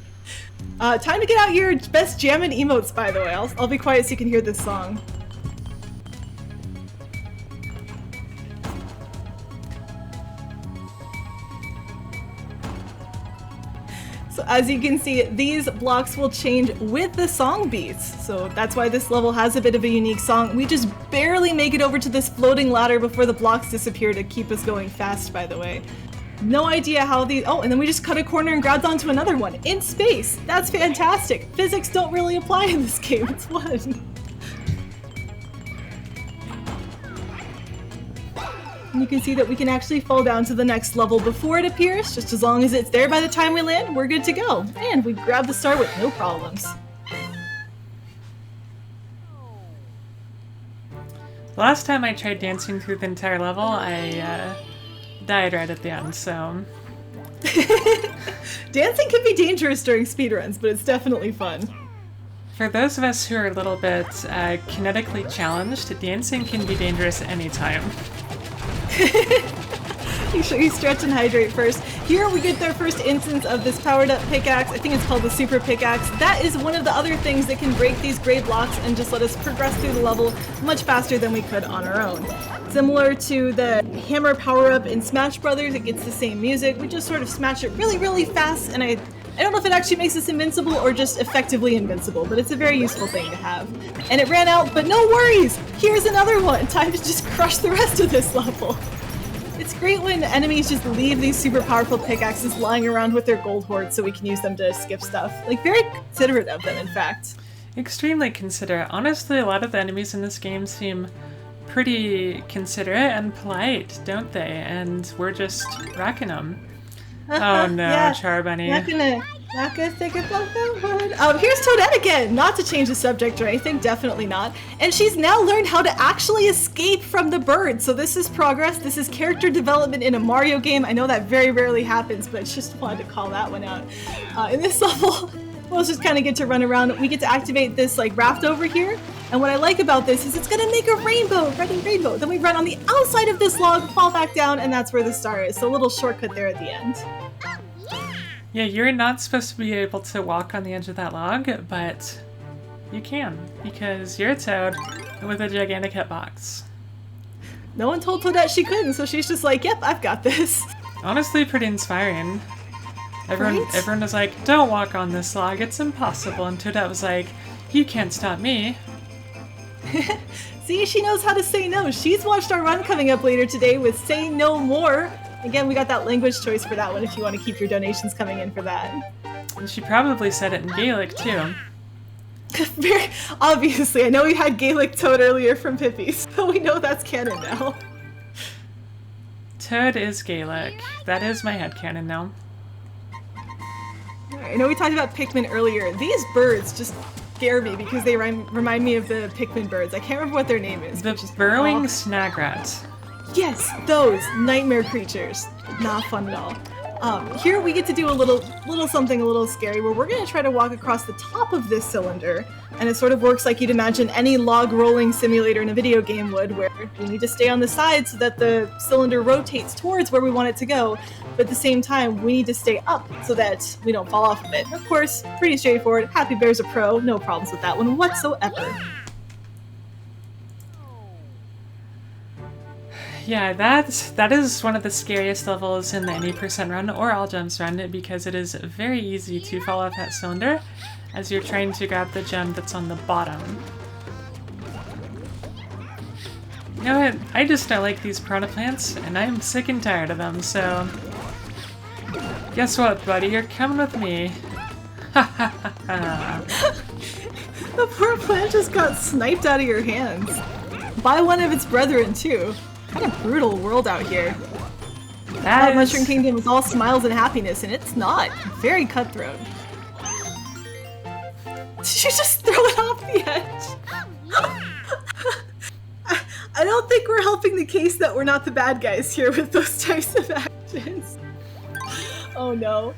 Time to get out your best jammin' emotes, by the way. I'll be quiet so you can hear this song. So as you can see, these blocks will change with the song beats. So that's why this level has a bit of a unique song. We just barely make it over to this floating ladder before the blocks disappear to keep us going fast, by the way. No idea how these— oh, and then we just cut a corner and grabbed onto another one in space. That's fantastic. Physics don't really apply in this game. It's fun. And you can see that we can actually fall down to the next level before it appears. Just as long as it's there by the time we land, we're good to go. And we grab the star with no problems. Last time I tried dancing through the entire level, I died right at the end, so... Dancing can be dangerous during speedruns, but it's definitely fun. For those of us who are a little bit kinetically challenged, dancing can be dangerous anytime. Make sure you stretch and hydrate first. Here we get our first instance of this powered up pickaxe. I think it's called the super pickaxe. That is one of the other things that can break these gray blocks and just let us progress through the level much faster than we could on our own. Similar to the hammer power up in Smash Brothers, it gets the same music. We just sort of smash it really, really fast, and I don't know if it actually makes us invincible or just effectively invincible, but it's a very useful thing to have. And it ran out, but no worries! Here's another one! Time to just crush the rest of this level. It's great when enemies just leave these super powerful pickaxes lying around with their gold hoard so we can use them to skip stuff. Like, very considerate of them, in fact. extremely considerate. Honestly, a lot of the enemies in this game seem pretty considerate and polite, don't they? And we're just wrecking them. Oh no, Yeah, Charbunny. not gonna think about that one. Here's Toadette again. Not to change the subject or anything, definitely not. And she's now learned how to actually escape from the bird. So this is progress. This is character development in a Mario game. I know that very rarely happens, but just wanted to call that one out. In this level, we'll just kind of get to run around. We get to activate this like raft over here. And what I like about this is it's gonna make a rainbow, red rainbow. Then we run on the outside of this log, fall back down, and that's where the star is. So a little shortcut there at the end. Yeah, you're not supposed to be able to walk on the edge of that log, but you can, because you're a Toad with a gigantic hitbox. No one told Toadette she couldn't, so she's just like, yep, I've got this. Honestly, pretty inspiring. Everyone was like, don't walk on this log, it's impossible. And Toadette was like, you can't stop me. See, she knows how to say no. She's watched our run coming up later today with Say No More. Again, we got that language choice for that one if you want to keep your donations coming in for that. And she probably said it in Gaelic, too. Very obviously. I know we had Gaelic Toad earlier from Pippi, so we know that's canon now. Toad is Gaelic. That is my headcanon now. I know we talked about Pikmin earlier. These birds just scare me because they remind me of the Pikmin birds. I can't remember what their name is. The burrowing snagrat. Yes, those nightmare creatures. Not fun at all. Here we get to do a little something a little scary where we're going to try to walk across the top of this cylinder, and it sort of works like you'd imagine any log rolling simulator in a video game would, where we need to stay on the side so that the cylinder rotates towards where we want it to go, but at the same time we need to stay up so that we don't fall off of it. Of course, pretty straightforward. Happy Bear's a pro, no problems with that one whatsoever. Yeah, that is one of the scariest levels in the any percent run or all gems run, because it is very easy to fall off that cylinder as you're trying to grab the gem that's on the bottom. You know what? I just don't like these piranha plants, and I'm sick and tired of them, so... Guess what, buddy? You're coming with me. Ha ha ha ha. The poor plant just got sniped out of your hands. By one of its brethren, too. What a brutal world out here. That Mushroom Kingdom is all smiles and happiness, and it's not. Very cutthroat. Did you just throw it off the edge? I don't think we're helping the case that we're not the bad guys here with those types of actions. Oh no.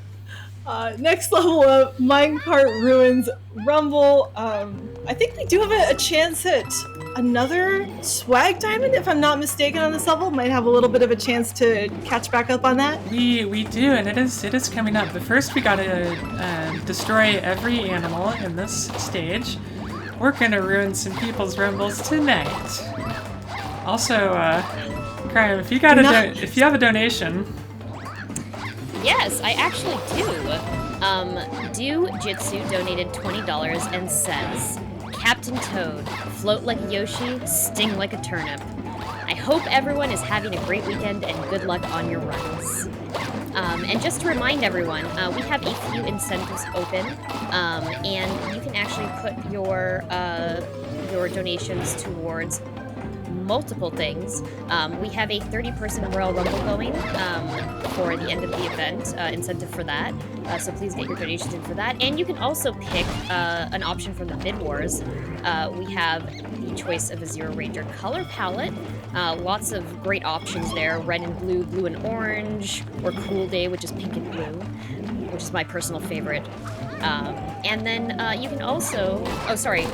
Next level up, Minecart Ruins Rumble. I think we do have a chance at another swag diamond, if I'm not mistaken, on this level. Might have a little bit of a chance to catch back up on that. We do, and it is coming up. But first we gotta destroy every animal in this stage. We're gonna ruin some people's rumbles tonight. Also, Crime, if you if you have a donation. Yes, I actually do. Jitsu donated $20 and says, Captain Toad, float like a Yoshi, sting like a turnip. I hope everyone is having a great weekend and good luck on your runs. And just to remind everyone, we have a few incentives open, and you can actually put your donations towards multiple things. We have a 30-person Royal Rumble going for the end of the event, incentive for that. So please get your donations in for that. And you can also pick an option from the Mid Wars. We have the choice of a Zero Ranger color palette. Lots of great options there. Red and blue, blue and orange, or Cool Day, which is pink and blue, which is my personal favorite. And then you can also... Oh, sorry.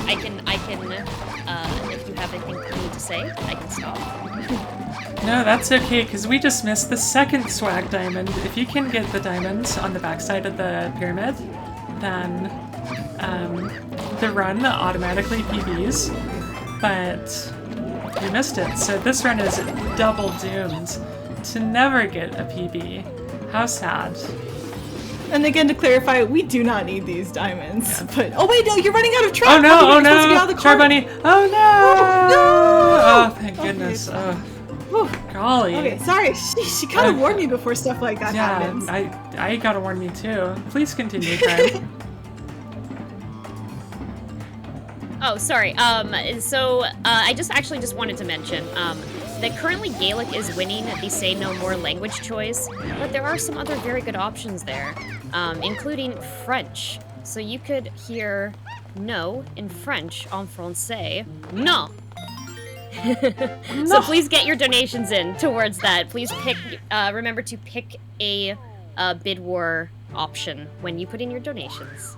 I can, if you have anything you need to say, I can stop. No, that's okay, because we just missed the second swag diamond. If you can get the diamonds on the backside of the pyramid, then the run automatically PBs, but we missed it. So this run is double doomed to never get a PB. How sad. And again, to clarify, we do not need these diamonds. Yeah. But oh wait, no, you're running out of track. Oh no! Charbunny! Oh no! No! Oh, thank goodness. Okay. Oh, golly. Okay, sorry. She kind of warned me before stuff like that happens. I gotta warn me too. Please continue, Crime. Oh, sorry. I just wanted to mention that currently Gaelic is winning the Say No More language choice, but there are some other very good options there, including French. So you could hear no in French en français. No. So please get your donations in towards that. Please pick. Remember to pick a bid war option when you put in your donations.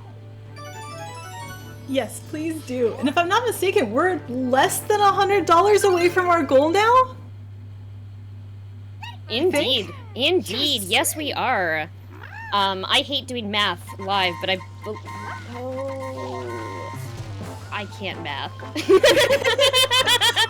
Yes, please do. And if I'm not mistaken, we're less than $100 away from our goal now? Indeed. Indeed. Yes, we are. I hate doing math live, but I can't math.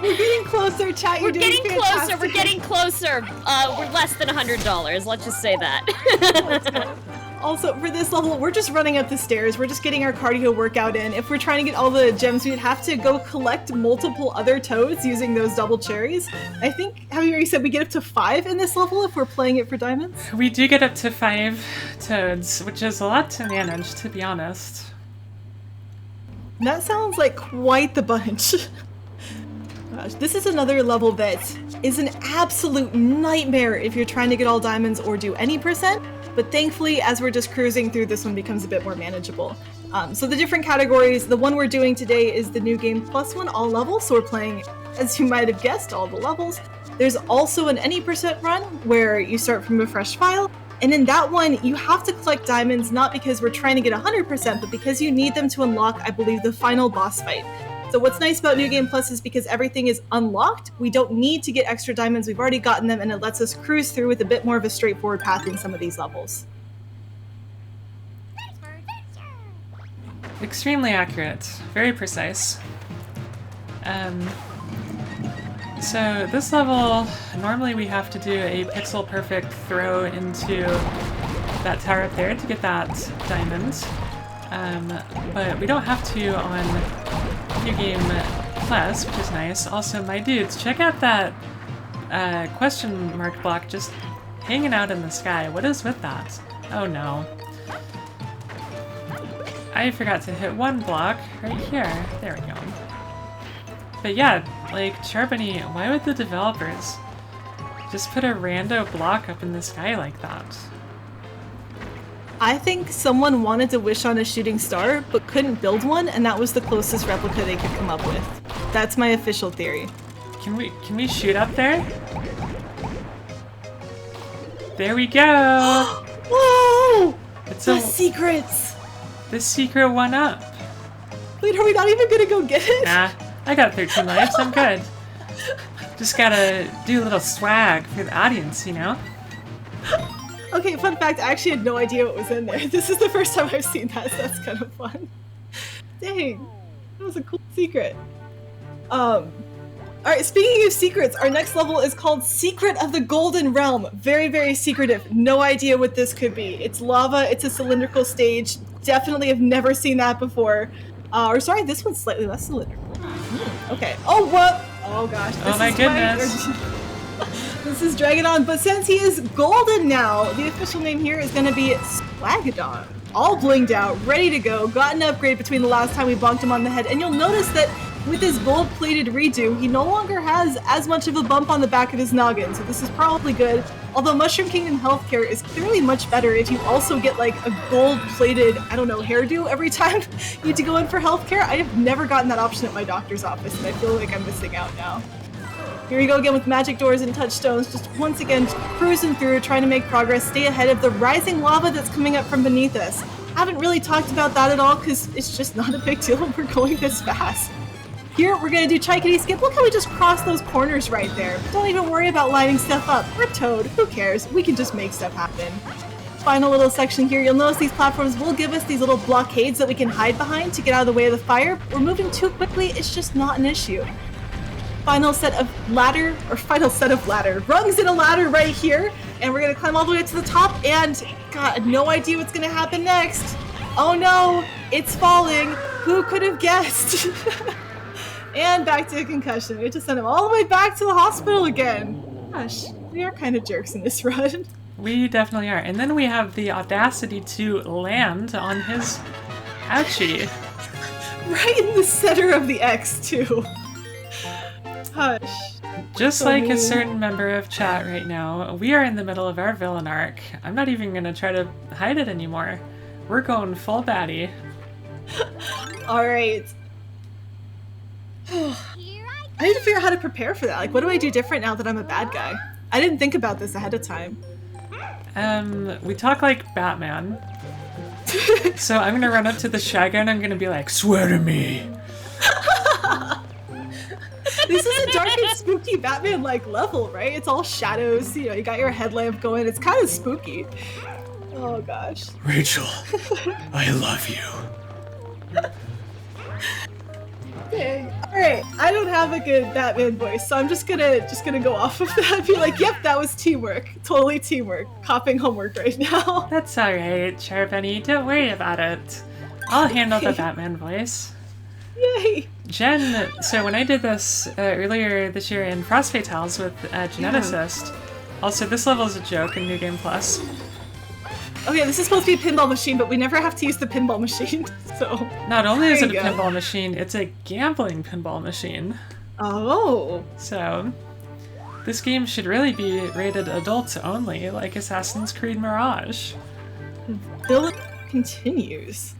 We're getting closer, chat. You're doing fantastic. We're getting closer. We're less than $100. Let's just say that. Also, for this level, we're just running up the stairs. We're just getting our cardio workout in. If we're trying to get all the gems, we'd have to go collect multiple other toads using those double cherries. I think, how you said, we get up to 5 in this level if we're playing it for diamonds? We do get up to 5 toads, which is a lot to manage, to be honest. That sounds like quite the bunch. Gosh, this is another level that is an absolute nightmare if you're trying to get all diamonds or do any percent. But thankfully, as we're just cruising through, this one becomes a bit more manageable. So the different categories, the one we're doing today is the New Game Plus one, all levels. So we're playing, as you might have guessed, all the levels. There's also an any percent run where you start from a fresh file. And in that one, you have to collect diamonds, not because we're trying to get 100%, but because you need them to unlock, I believe, the final boss fight. So what's nice about New Game Plus is because everything is unlocked, we don't need to get extra diamonds, we've already gotten them, and it lets us cruise through with a bit more of a straightforward path in some of these levels. Extremely accurate, very precise. So this level, normally we have to do a pixel perfect throw into that tower up there to get that diamond. But we don't have to on New Game Plus, which is nice. Also, my dudes, check out that question mark block just hanging out in the sky. What is with that? Oh no. I forgot to hit one block right here. There we go. But yeah, like, Charbonny, why would the developers just put a rando block up in the sky like that? I think someone wanted to wish on a shooting star, but couldn't build one, and that was the closest replica they could come up with. That's my official theory. Can we shoot up there? There we go! Whoa! It's the secrets! The secret one up. Wait, are we not even gonna go get it? Nah, I got 13 lives, I'm good. Just gotta do a little swag for the audience, you know? Okay, fun fact, I actually had no idea what was in there. This is the first time I've seen that, so that's kind of fun. Dang, that was a cool secret. Alright, speaking of secrets, our next level is called Secret of the Golden Realm. Very, very secretive. No idea what this could be. It's lava, it's a cylindrical stage. Definitely have never seen that before. Or sorry, this one's slightly less cylindrical. Okay. Oh, what? Oh gosh. Oh my goodness. This is dragging on, but since he is golden now, the official name here is going to be Swagadon. All blinged out, ready to go, got an upgrade between the last time we bonked him on the head, and you'll notice that with his gold-plated redo, he no longer has as much of a bump on the back of his noggin, so this is probably good. Although Mushroom Kingdom healthcare is clearly much better if you also get like a gold-plated, I don't know, hairdo every time you need to go in for healthcare. I have never gotten that option at my doctor's office, and I feel like I'm missing out now. Here we go again with magic doors and touchstones, just once again cruising through, trying to make progress, stay ahead of the rising lava that's coming up from beneath us. Haven't really talked about that at all because it's just not a big deal when we're going this fast. Here we're going to do Chai Kitty Skip. Look how we just cross those corners right there. Don't even worry about lining stuff up. We're Toad, who cares? We can just make stuff happen. Final little section here, you'll notice these platforms will give us these little blockades that we can hide behind to get out of the way of the fire. We're moving too quickly, it's just not an issue. Final set of rungs in a ladder right here, and we're gonna climb all the way up to the top, and God, no idea what's gonna happen next. Oh no, it's falling. Who could have guessed? And back to a concussion. We have to send him all the way back to the hospital again. Gosh, we are kind of jerks in this run. We definitely are. And then we have the audacity to land on his ouchie. Right in the center of the X, too. Hush. Just So like a mean. certain member of chat right now, we are in the middle of our villain arc. I'm not even gonna try to hide it anymore. We're going full baddie. Alright. I need to figure out how to prepare for that. Like, what do I do different now that I'm a bad guy? I didn't think about this ahead of time. We talk like Batman. So I'm gonna run up to the Shaggy and I'm gonna be like, swear to me. This is a dark and spooky Batman-like level, right? It's all shadows, you know, you got your headlamp going. It's kind of spooky. Oh, gosh. Rachel, I love you. Okay. Alright, I don't have a good Batman voice, so I'm just gonna go off of that and be like, yep, that was teamwork. Totally teamwork. Copying homework right now. That's alright, Charbunny. Don't worry about it. I'll handle the Batman voice. Yay! Jen, so when I did this earlier this year in Frost Fatales with Geneticist, also this level is a joke in New Game Plus. Okay, this is supposed to be a pinball machine, but we never have to use the pinball machine, so... Not only is it a There you go. pinball machine, it's a gambling pinball machine. Oh. So, this game should really be rated adults only, like Assassin's Creed Mirage. Bill continues.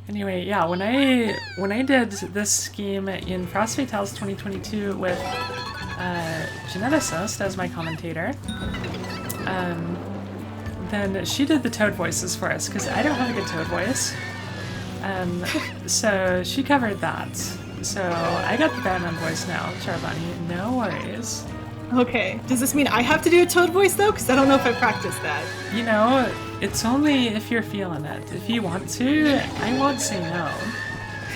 Anyway, yeah, when I did this scheme in Frost Fatales 2022 with Geneticist as my commentator, then she did the Toad voices for us, because I don't have a good Toad voice. So she covered that. So I got the Batman voice now, Charbunny, no worries. Okay, does this mean I have to do a Toad voice, though? Because I don't know if I practiced that. You know, it's only if you're feeling it. If you want to, I won't say no.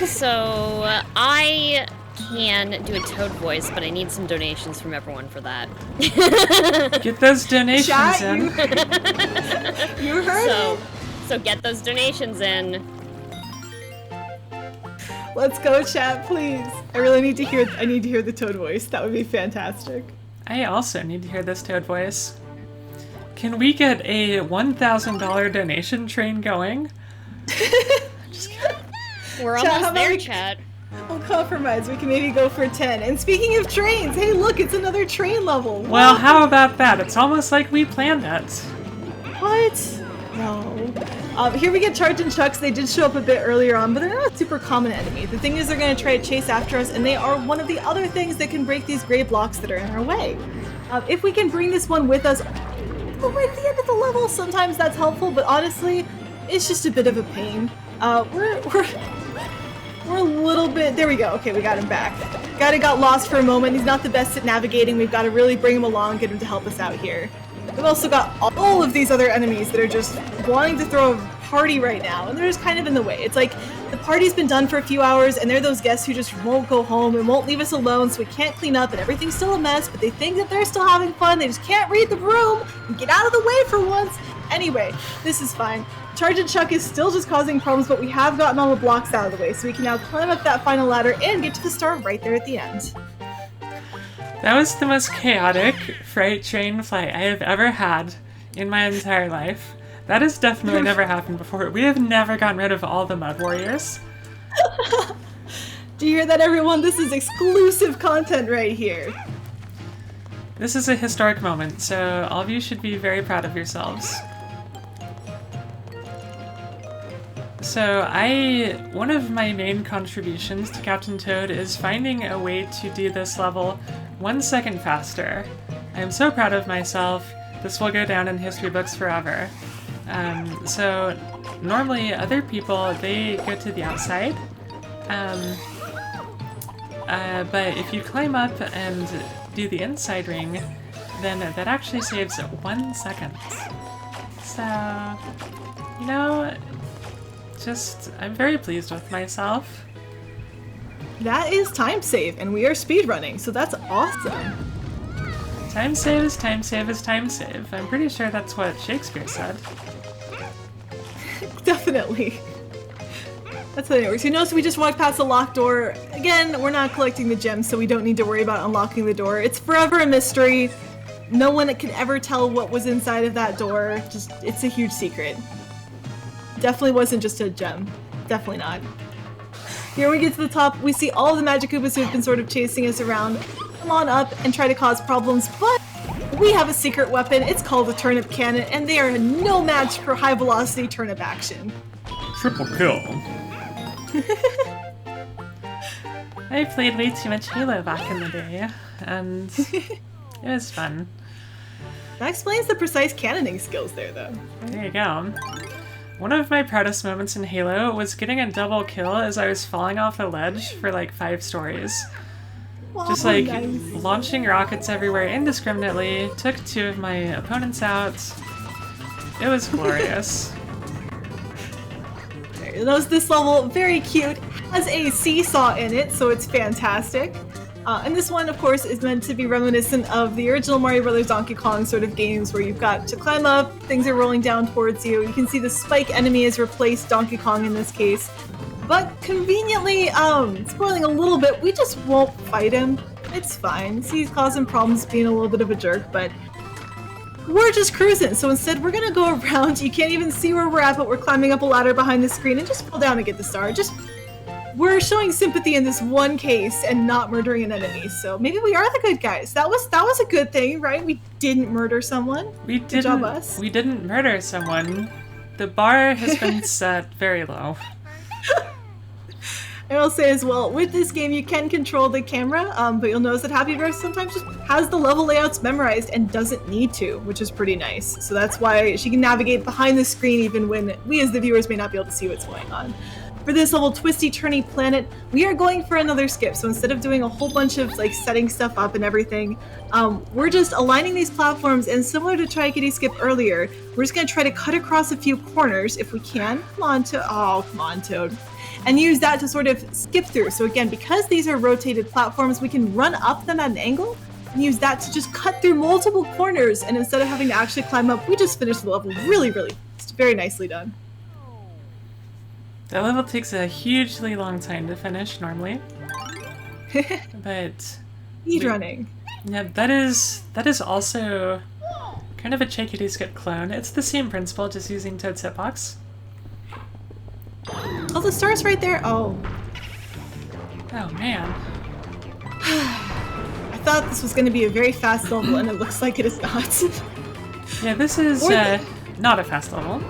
So I can do a Toad voice, but I need some donations from everyone for that. Get those donations Chat, in. you heard it. So get those donations in. Let's go, chat, please. I really need to hear. I need to hear the Toad voice. That would be fantastic. I also need to hear this Toad voice. Can we get a $1,000 donation train going? Just kidding. We're Chat, how almost about there, we- chat. We'll compromise. We can maybe go for 10. And speaking of trains, hey, look, it's another train level. Well, how about that? It's almost like we planned it. What? No. Here we get Charging Chucks. They did show up a bit earlier on, but they're not a super common enemy. The thing is, they're going to try to chase after us, and they are one of the other things that can break these gray blocks that are in our way. If we can bring this one with us right at the end of the level, sometimes that's helpful, but honestly, it's just a bit of a pain. We're a little bit... There we go. Okay, we got him back. Guy got lost for a moment. He's not the best at navigating. We've got to really bring him along, get him to help us out here. We've also got all of these other enemies that are just wanting to throw a party right now, and they're just kind of in the way. It's like the party's been done for a few hours, and they're those guests who just won't go home and won't leave us alone, so we can't clean up, and everything's still a mess, but they think that they're still having fun. They just can't read the room and get out of the way for once. Anyway, this is fine. Charge and Chuck is still just causing problems, but we have gotten all the blocks out of the way, so we can now climb up that final ladder and get to the star right there at the end. That was the most chaotic freight train flight I have ever had in my entire life. That has definitely never happened before. We have never gotten rid of all the Mud Warriors. Do you hear that, everyone? This is exclusive content right here. This is a historic moment, so all of you should be very proud of yourselves. So one of my main contributions to Captain Toad is finding a way to do this level 1 second faster. I am so proud of myself. This will go down in history books forever. So normally other people, they go to the outside. But if you climb up and do the inside ring, then that actually saves 1 second. So, you know, I'm very pleased with myself. That is time save, and we are speedrunning, so that's awesome. Time save is time save is time save. I'm pretty sure that's what Shakespeare said. Definitely. That's how it works. You notice we just walked past the locked door. Again, we're not collecting the gems, so we don't need to worry about unlocking the door. It's forever a mystery. No one can ever tell what was inside of that door. It's a huge secret. Definitely wasn't just a gem. Definitely not. Here we get to the top, we see all the Magic Koopas who've been sort of chasing us around come on up and try to cause problems, but we have a secret weapon. It's called a turnip cannon, and they are no match for high velocity turnip action. Triple kill. I played way too much Halo back in the day, and it was fun. That explains the precise cannoning skills there, though. There you go. One of my proudest moments in Halo was getting a double kill as I was falling off a ledge for like 5 stories. Just like launching rockets everywhere indiscriminately, took 2 of my opponents out. It was glorious. This level, very cute, has a seesaw in it, so it's fantastic. And this one, of course, is meant to be reminiscent of the original Mario Bros. Donkey Kong sort of games where you've got to climb up, things are rolling down towards you. You can see the spike enemy has replaced Donkey Kong in this case. But conveniently, spoiling a little bit, we just won't fight him. It's fine. He's causing problems being a little bit of a jerk, but we're just cruising. So instead, we're gonna go around. You can't even see where we're at, but we're climbing up a ladder behind the screen and just fall down and get the star. We're showing sympathy in this one case and not murdering an enemy. So maybe we are the good guys. That was a good thing, right? We didn't murder someone. Good job, us. We didn't murder someone. The bar has been set very low. I will say as well, with this game you can control the camera, but you'll notice that Happy Bear sometimes just has the level layouts memorized and doesn't need to, which is pretty nice. So that's why she can navigate behind the screen even when we as the viewers may not be able to see what's going on. For this level, Twisty Turny Planet, we are going for another skip. So instead of doing a whole bunch of like setting stuff up and everything, we're just aligning these platforms, and similar to Try Kitty Skip earlier, we're just gonna try to cut across a few corners if we can. Come on, Toad. And use that to sort of skip through. So again, because these are rotated platforms, we can run up them at an angle and use that to just cut through multiple corners, and instead of having to actually climb up, we just finish the level really, really fast. Very nicely done. That level takes a hugely long time to finish normally. But speedrunning. Yeah, that is also kind of a Try Kitty Skip clone. It's the same principle, just using Toad's hitbox. Oh, the star's right there. Oh man. I thought this was going to be a very fast level, and it looks like it is not. Yeah, this is not a fast level.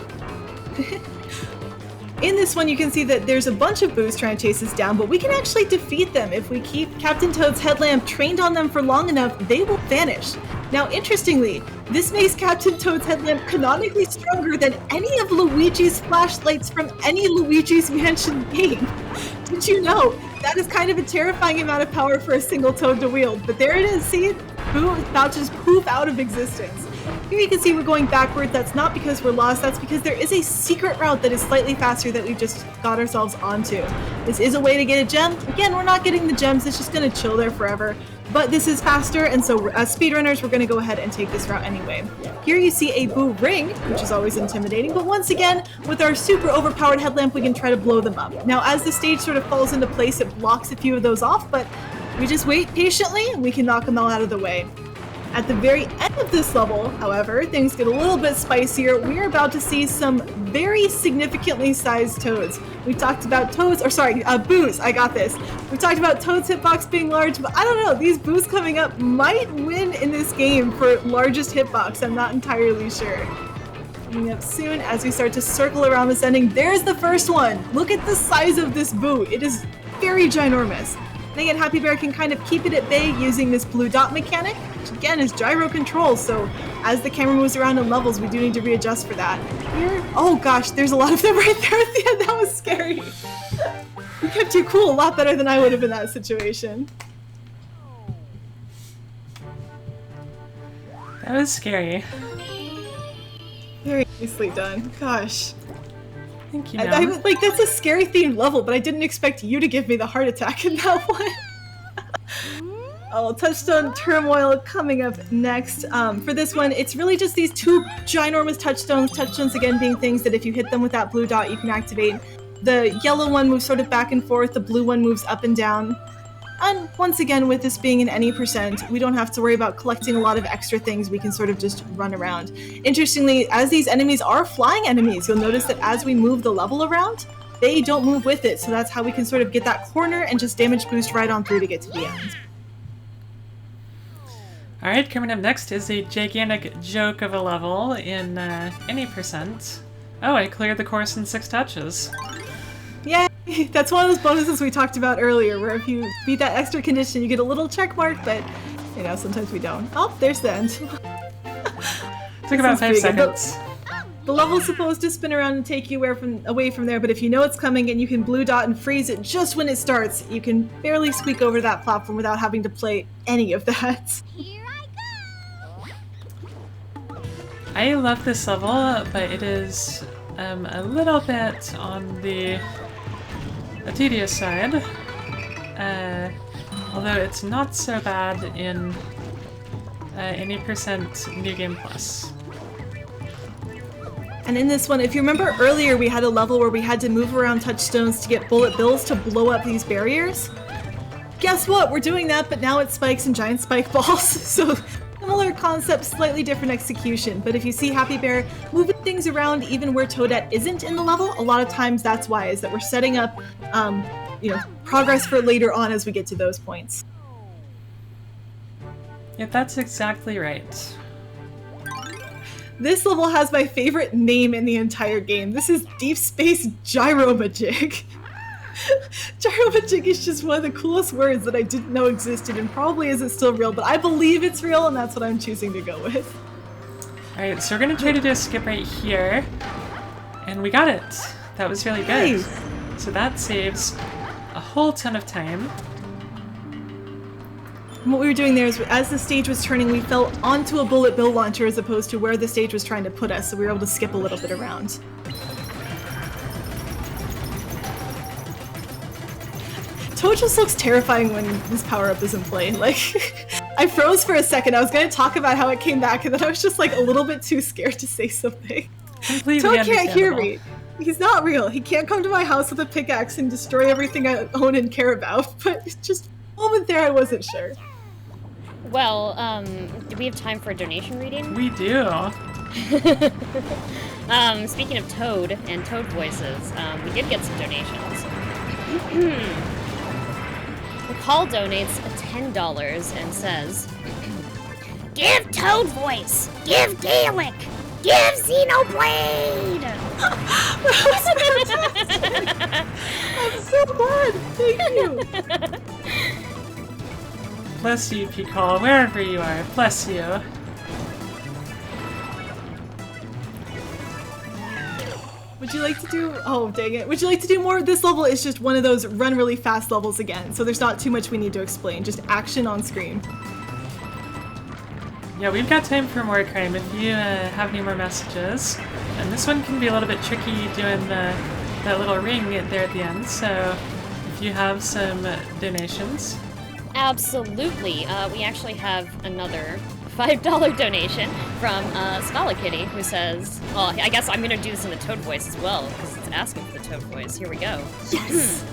In this one, you can see that there's a bunch of boos trying to chase us down, but we can actually defeat them. If we keep Captain Toad's headlamp trained on them for long enough, they will vanish. Now, interestingly, this makes Captain Toad's headlamp canonically stronger than any of Luigi's flashlights from any Luigi's Mansion game. Did you know? That is kind of a terrifying amount of power for a single Toad to wield. But there it is, see? Boo is about to just poof out of existence. Here you can see we're going backwards. That's not because we're lost, that's because there is a secret route that is slightly faster that we've just got ourselves onto. This is a way to get a gem. Again, we're not getting the gems, it's just gonna chill there forever. But this is faster, and so as speedrunners, we're gonna go ahead and take this route anyway. Here you see a boo ring, which is always intimidating, but once again, with our super overpowered headlamp, we can try to blow them up. Now, as the stage sort of falls into place, it blocks a few of those off, but we just wait patiently, and we can knock them all out of the way. At the very end of this level, however, things get a little bit spicier. We're about to see some very significantly sized Toads. We talked about boos, I got this. We talked about Toad's hitbox being large, but I don't know, these boos coming up might win in this game for largest hitbox, I'm not entirely sure. Coming up soon as we start to circle around this ending, there's the first one! Look at the size of this boo, it is very ginormous. And again, Happy Bear can kind of keep it at bay using this blue dot mechanic, which again is gyro control, so as the camera moves around in levels, we do need to readjust for that. Here, oh gosh, there's a lot of them right there at the end, that was scary. You kept you cool a lot better than I would have in that situation. That was scary. Very nicely done, gosh. Thank you. Like, that's a scary themed level, but I didn't expect you to give me the heart attack in that one. Oh, Touchstone Turmoil coming up next. For this one, it's really just these 2 ginormous touchstones. Touchstones, again, being things that if you hit them with that blue dot, you can activate. The yellow one moves sort of back and forth, the blue one moves up and down. And once again, with this being an any percent, we don't have to worry about collecting a lot of extra things, we can sort of just run around. Interestingly, as these enemies are flying enemies, you'll notice that as we move the level around, they don't move with it. So that's how we can sort of get that corner and just damage boost right on through to get to the end. Alright, coming up next is a gigantic joke of a level in any percent. Oh, I cleared the course in 6 touches. Yay! That's one of those bonuses we talked about earlier, where if you beat that extra condition, you get a little check mark, but, you know, sometimes we don't. Oh, there's the end. Took about 5 seconds. The level's supposed to spin around and take you away from there, but if you know it's coming and you can blue dot and freeze it just when it starts, you can barely squeak over that platform without having to play any of that. I love this level, but it is a little bit on the tedious side. Although it's not so bad in any percent New Game Plus. And in this one, if you remember earlier, we had a level where we had to move around touchstones to get bullet bills to blow up these barriers. Guess what? We're doing that, but now it's spikes and giant spike balls. So similar concept, slightly different execution. But if you see Happy Bear moving things around even where Toadette isn't in the level, a lot of times that's why, is that we're setting up progress for later on as we get to those points. Yeah, that's exactly right. This level has my favorite name in the entire game. This is Deep Space Gyromajig. Gyromajig is just one of the coolest words that I didn't know existed, and probably isn't still real, but I believe it's real, and that's what I'm choosing to go with. Alright, so we're gonna try to do a skip right here. And we got it! That was really good. Nice. So that saves a whole ton of time. And what we were doing there is, as the stage was turning, we fell onto a bullet bill launcher as opposed to where the stage was trying to put us, so we were able to skip a little bit around. Toad just looks terrifying when this power-up is in play. Like, I froze for a second. I was going to talk about how it came back, and then I was just like a little bit too scared to say something. Completely Toad can't hear me. He's not real. He can't come to my house with a pickaxe and destroy everything I own and care about, but it's just a moment there I wasn't sure. Well, do we have time for a donation reading? We do. Speaking of Toad and Toad voices, we did get some donations. McCall donates $10 and says, "Give Toad voice! Give Gaelic! Give Xenoblade!" I'm so glad! Thank you! Bless you, Peacock, wherever you are. Bless you. Would you like to do... Oh, dang it. Would you like to do more? This level is just one of those run really fast levels again, so there's not too much we need to explain. Just action on screen. Yeah, we've got time for more crime if you have any more messages. And this one can be a little bit tricky doing that little ring there at the end, so if you have some donations... Absolutely. We actually have another $5 donation from Scala Kitty, who says, well, I guess I'm going to do this in the Toad voice as well, because it's asking for the Toad voice. Here we go. Yes!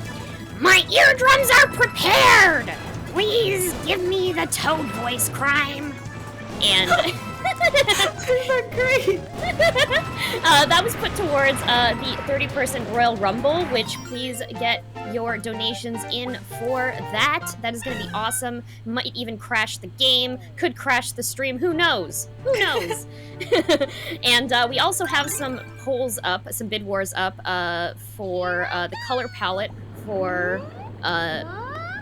My eardrums are prepared! Please give me the Toad voice, crime. And... Isn't that great? that was put towards the 30-person Royal Rumble, which please get your donations in for that. That is going to be awesome. Might even crash the game, could crash the stream, who knows? Who knows? And we also have some polls up, some bid wars up for the color palette for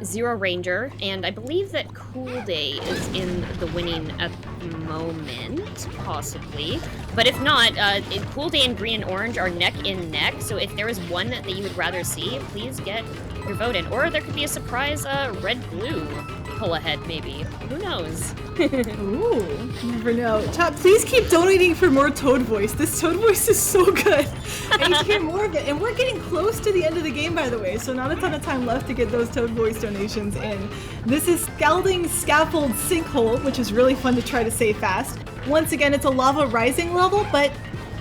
Zero Ranger, and I believe that Cool Day is in the winning at the moment, possibly. But if not, Cool Day and Green and Orange are neck and neck, so if there is one that you would rather see, please get your vote in. Or there could be a surprise red-blue pull ahead, maybe. Who knows? Ooh, you never know. Chat, please keep donating for more Toad voice. This Toad voice is so good. I need to hear more of it. And we're getting close to the end of the game, by the way, so not a ton of time left to get those Toad voice donations in. This is Scalding Scaffold Sinkhole, which is really fun to try to say fast. Once again, it's a lava rising level, but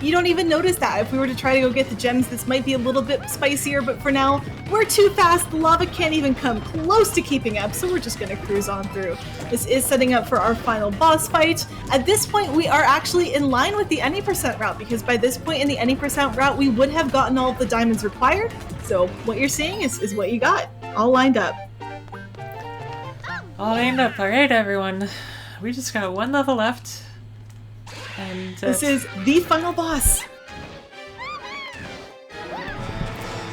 you don't even notice that. If we were to try to go get the gems, this might be a little bit spicier, but for now, we're too fast. The lava can't even come close to keeping up, so we're just gonna cruise on through. This is setting up for our final boss fight. At this point, we are actually in line with the any percent route, because by this point in the any percent route, we would have gotten all of the diamonds required. So what you're seeing is what you got, all lined up. All lined up. Alright, everyone. We just got one level left. And this is the final boss.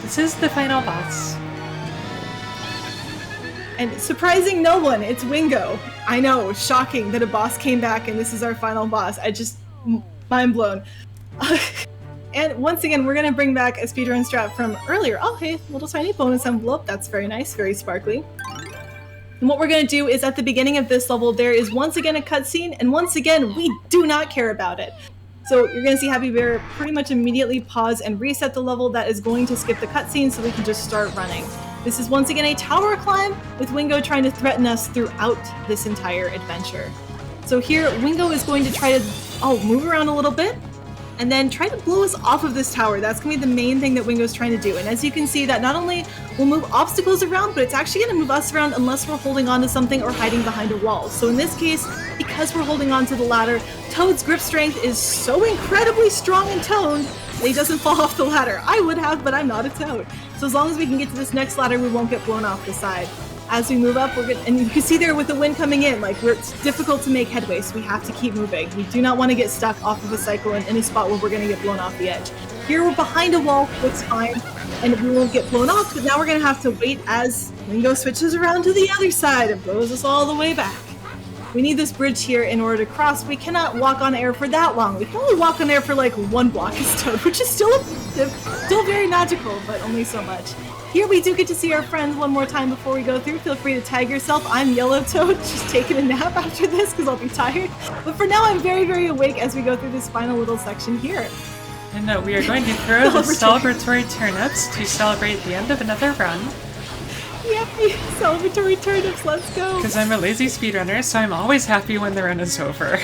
This is the final boss. And surprising no one, it's Wingo. I know, shocking that a boss came back and this is our final boss. I just, mind blown. And once again, we're gonna bring back a speedrun strat from earlier. Oh hey, little tiny bonus envelope. That's very nice, very sparkly. And what we're going to do is at the beginning of this level, there is once again a cutscene, and once again, we do not care about it. So you're going to see Happy Bear pretty much immediately pause and reset the level. That is going to skip the cutscene so we can just start running. This is once again a tower climb with Wingo trying to threaten us throughout this entire adventure. So here, Wingo is going to try to move around a little bit, and then try to blow us off of this tower. That's going to be the main thing that Wingo's trying to do. And as you can see, that not only will move obstacles around, but it's actually going to move us around unless we're holding on to something or hiding behind a wall. So in this case, because we're holding on to the ladder, Toad's grip strength is so incredibly strong and toned that he doesn't fall off the ladder. I would have, but I'm not a Toad. So as long as we can get to this next ladder, we won't get blown off the side. As we move up, we're good, and you can see there with the wind coming in, like it's difficult to make headway, so we have to keep moving. We do not want to get stuck off of a cycle in a spot where we're going to get blown off the edge. Here we're behind a wall, looks fine, and we won't get blown off, but now we're going to have to wait as Wingo switches around to the other side and blows us all the way back. We need this bridge here in order to cross. We cannot walk on air for that long. We can only walk on air for like one block as Toad, which is still very magical, but only so much. Here we do get to see our friends one more time before we go through. Feel free to tag yourself. I'm Yellow Toad, just taking a nap after this because I'll be tired. But for now, I'm very, very awake as we go through this final little section here. And we are going to throw the celebratory turnips to celebrate the end of another run. Yippee! Celebratory turnips, let's go! Because I'm a lazy speedrunner, so I'm always happy when the run is over.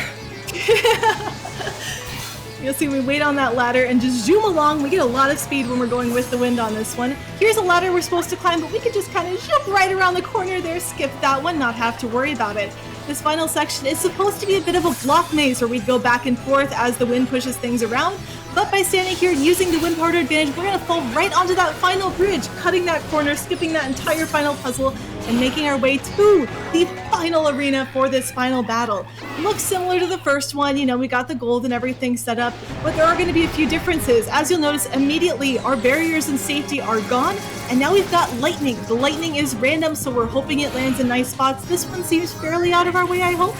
You'll see we wait on that ladder and just zoom along. We get a lot of speed when we're going with the wind on this one. Here's a ladder we're supposed to climb, but we could just kind of jump right around the corner there, skip that one, not have to worry about it. This final section is supposed to be a bit of a block maze where we'd go back and forth as the wind pushes things around, but by standing here and using the wind power to advantage, we're going to fall right onto that final bridge, cutting that corner, skipping that entire final puzzle, and making our way to the final arena for this final battle. Looks similar to the first one, you know, we got the gold and everything set up, but there are going to be a few differences. As you'll notice, immediately our barriers and safety are gone, and now we've got lightning. The lightning is random, so we're hoping it lands in nice spots. This one seems fairly out of our way, I hope,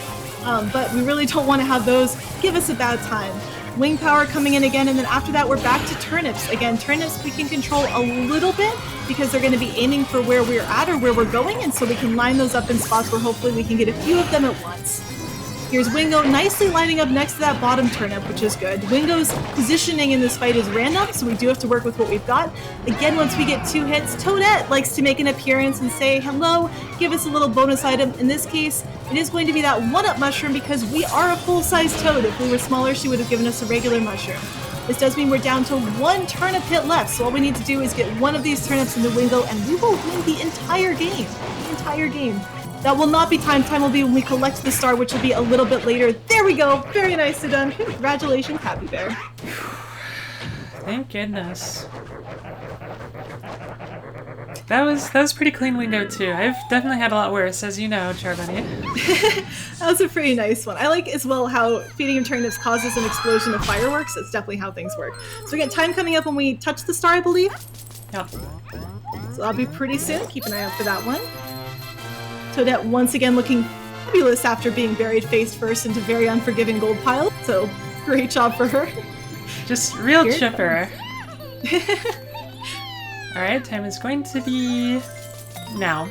but we really don't want to have those give us a bad time. Wing power coming in again, and then after that we're back to turnips. Again, turnips we can control a little bit because they're going to be aiming for where we're at or where we're going, and so we can line those up in spots where hopefully we can get a few of them at once. Here's Wingo nicely lining up next to that bottom turnip, which is good. Wingo's positioning in this fight is random, so we do have to work with what we've got. Again, once we get 2 hits, Toadette likes to make an appearance and say hello, give us a little bonus item. In this case, it is going to be that 1-up mushroom because we are a full-size Toad. If we were smaller, she would have given us a regular mushroom. This does mean we're down to 1 turnip hit left, so all we need to do is get 1 of these turnips into Wingo, and we will win the entire game. The entire game. That will not be time. Time will be when we collect the star, which will be a little bit later. There we go. Very nicely done. Congratulations, Happy Bear. Thank goodness. That was pretty clean window too. I've definitely had a lot worse, as you know, Charbunny. That was a pretty nice one. I like as well how feeding him turnips causes an explosion of fireworks. That's definitely how things work. So we got time coming up when we touch the star, I believe. Yep. So that'll be pretty soon. Keep an eye out for that one. Toadette once again looking fabulous after being buried face first into very unforgiving gold pile. So great job for her. Just real chipper. Alright, time is going to be now.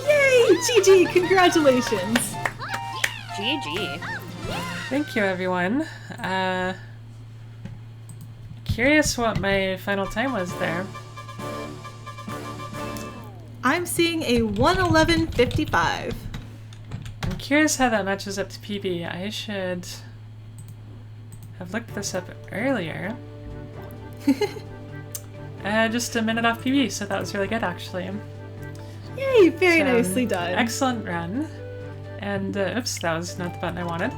Yay! GG! Congratulations! GG. Thank you, everyone. Curious what my final time was there. I'm seeing a 1:11:55. I'm curious how that matches up to PB. I should have looked this up earlier. Just a minute off PB, so that was really good, actually. Yay, very nicely done. Excellent run. And, oops, that was not the button I wanted.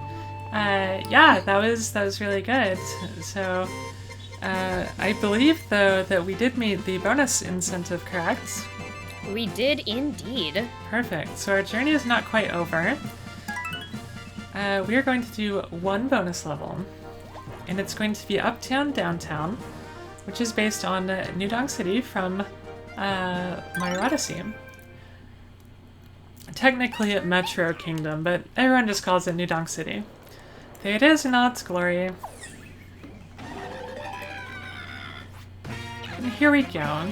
Yeah, that was really good. So, I believe, though, that we did meet the bonus incentive, correct? We did indeed. Perfect. So our journey is not quite over. We are going to do one bonus level, and it's going to be Uptown Downtown, which is based on New Donk City from Mario Odyssey. Technically Metro Kingdom, but everyone just calls it New Donk City. There it is in all its glory. And here we go.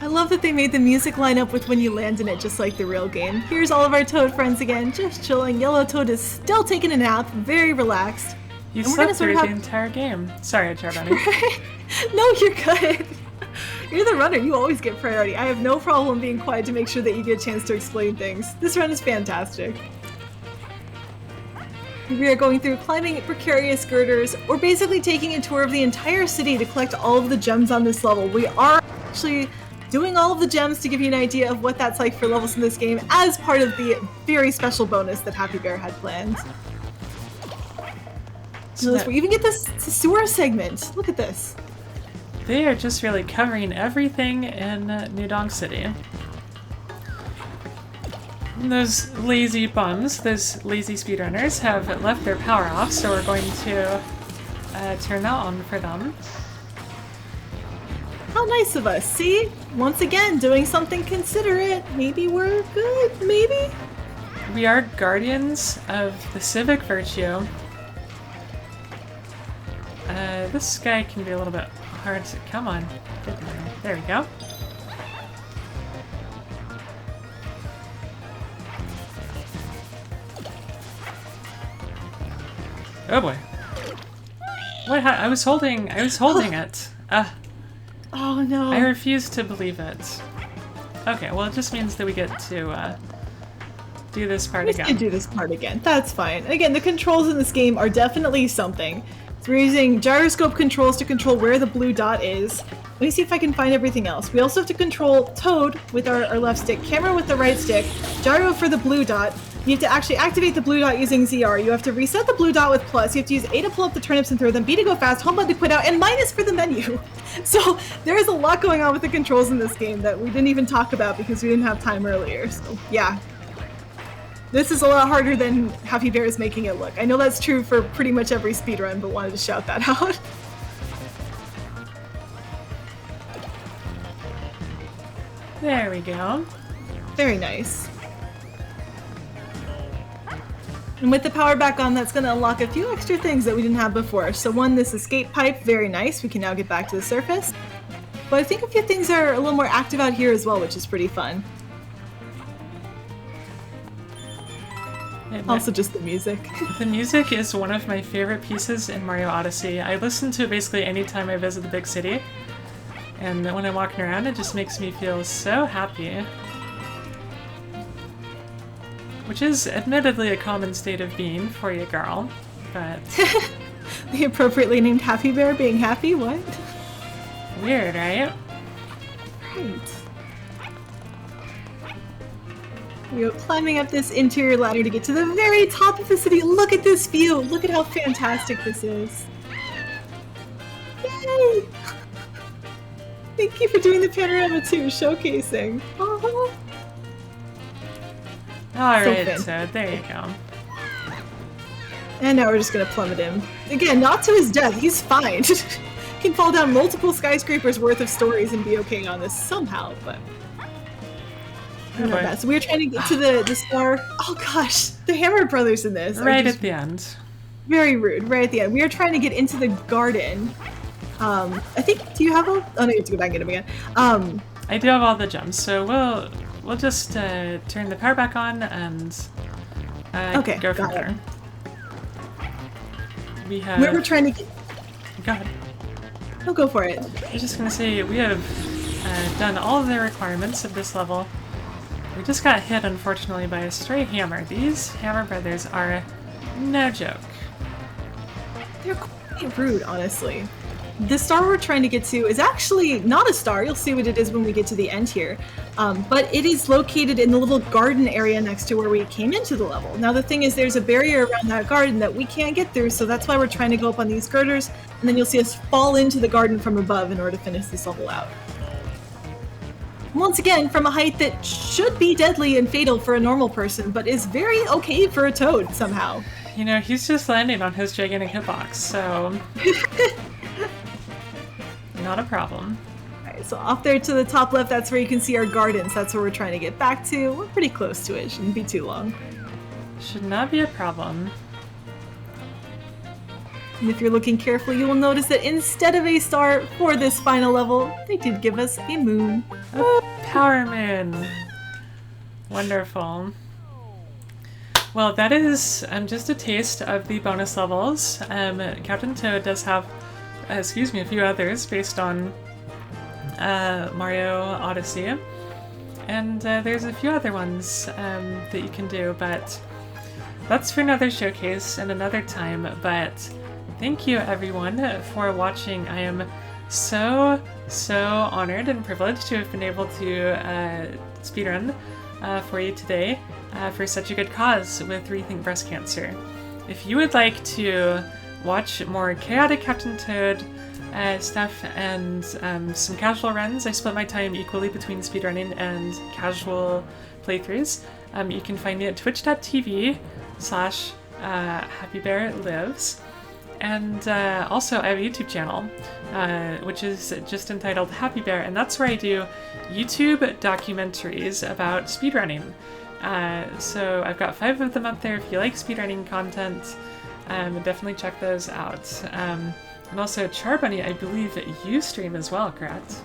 I love that they made the music line up with when you land in it, just like the real game. Here's all of our Toad friends again, just chilling. Yellow Toad is still taking a nap, very relaxed. You And we're slept gonna through sort the of entire game. Sorry, Charbonny. No, you're good. You're the runner. You always get priority. I have no problem being quiet to make sure that you get a chance to explain things. This run is fantastic. We are going through climbing precarious girders. We're basically taking a tour of the entire city to collect all of the gems on this level. We are actually doing all of the gems to give you an idea of what that's like for levels in this game as part of the very special bonus that Happy Bear had planned. So we even get this sewer segment. Look at this. They are just really covering everything in New Donk City. And those lazy bums, those lazy speedrunners, have left their power off, so we're going to turn that on for them. How nice of us. See? Once again, doing something considerate. Maybe we're good. Maybe? We are guardians of the civic virtue. This guy can be a little bit hard to... Come on. Get there. There we go. Oh boy. What? I was holding it. Oh no. I refuse to believe it. Okay, well it just means that we get to do this part We again. can do this part again. That's fine. Again, the controls in this game are definitely something. So we're using gyroscope controls to control where the blue dot is. Let me see if I can find everything else. We also have to control Toad with our left stick, camera with the right stick, gyro for the blue dot. You have to actually activate the blue dot using ZR. You have to reset the blue dot with plus. You have to use A to pull up the turnips and throw them, B to go fast, home button to quit out, and minus for the menu. So there is a lot going on with the controls in this game that we didn't even talk about because we didn't have time earlier. So yeah. This is a lot harder than Happy Bear is making it look. I know that's true for pretty much every speedrun, but wanted to shout that out. There we go. Very nice. And with the power back on, that's going to unlock a few extra things that we didn't have before. So one, this escape pipe, very nice. We can now get back to the surface. But I think a few things are a little more active out here as well, which is pretty fun. Also just the music. The music is one of my favorite pieces in Mario Odyssey. I listen to it basically anytime I visit the big city. And when I'm walking around, it just makes me feel so happy. Which is admittedly a common state of being for you, girl. But... The appropriately named Happy Bear being happy? What? Weird, right? Right. We go climbing up this interior ladder to get to the very top of the city. Look at this view! Look at how fantastic this is. Yay! Thank you for doing the panorama too, showcasing. Uh-huh. Alright, so there you go. And now we're just gonna plummet him. Again, not to his death, he's fine. He can fall down multiple skyscrapers worth of stories and be okay on this somehow, but... So we're trying to get to the star. Oh gosh, the Hammer Brothers in this. Right at the end. Very rude, right at the end. We are trying to get into the garden. I think, do you have all? Oh no, you have to go back and get them again. I do have all the gems, so we'll just turn the power back on and okay, go from got there. We have... Where we're trying to get... Go ahead. No, go for it. I was just gonna say, we have done all of the requirements of this level. We just got hit, unfortunately, by a stray hammer. These Hammer Brothers are no joke. You're quite rude, honestly. The star we're trying to get to is actually not a star. You'll see what it is when we get to the end here. But it is located in the little garden area next to where we came into the level. Now the thing is there's a barrier around that garden that we can't get through, so that's why we're trying to go up on these girders, and then you'll see us fall into the garden from above in order to finish this level out. Once again, from a height that should be deadly and fatal for a normal person, but is very okay for a toad somehow. You know, he's just landing on his gigantic hitbox, so... not a problem. Alright, so off there to the top left, that's where you can see our gardens. That's where we're trying to get back to. We're pretty close to it. Shouldn't be too long. Should not be a problem. And if you're looking carefully, you will notice that instead of a star for this final level, they did give us a moon. A power moon. Wonderful. Well, that is just a taste of the bonus levels. Captain Toad does have, a few others based on Mario Odyssey. And there's a few other ones that you can do, but that's for another showcase and another time. But thank you everyone for watching. I am so honored and privileged to have been able to speedrun for you today for such a good cause with Rethink Breast Cancer. If you would like to watch more chaotic Captain Toad stuff and some casual runs, I split my time equally between speedrunning and casual playthroughs. You can find me at twitch.tv/HappyBearLives. And also I have a YouTube channel, which is just entitled Happy Bear, and that's where I do YouTube documentaries about speedrunning. So I've got 5 of them up there. If you like speedrunning content, definitely check those out. And also Charbunny, I believe you stream as well, correct?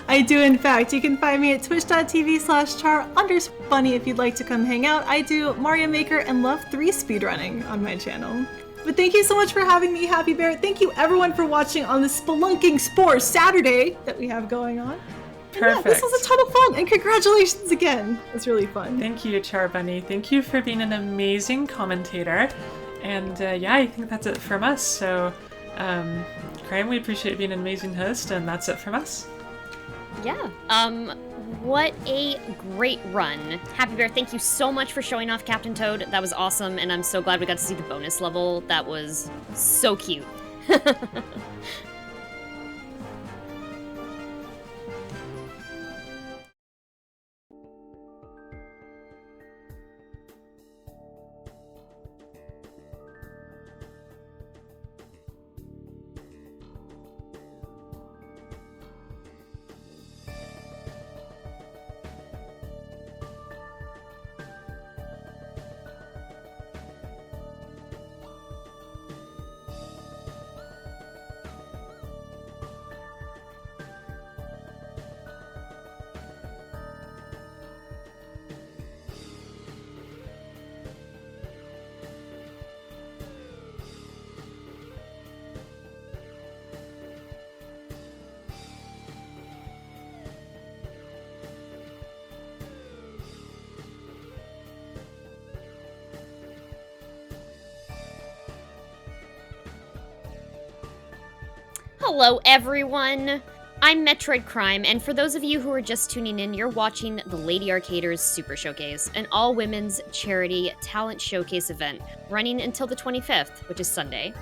I do, in fact. You can find me at twitch.tv/char_bunny if you'd like to come hang out. I do Mario Maker and Love 3 speedrunning on my channel. But thank you so much for having me, Happy Bear. Thank you everyone for watching on this Spelunking Spore Saturday that we have going on. Perfect. Yeah, this was a ton of fun, and congratulations again. It's really fun. Thank you, Charbunny. Thank you for being an amazing commentator. And yeah, I think that's it from us. So, Crime, we appreciate being an amazing host, and that's it from us. Yeah. What a great run. Happy Bear, thank you so much for showing off Captain Toad. That was awesome, and I'm so glad we got to see the bonus level. That was so cute. Hello, everyone! I'm Metroid Crime, and for those of you who are just tuning in, you're watching the Lady Arcaders Super Showcase, an all-women's charity talent showcase event running until the 25th, which is Sunday,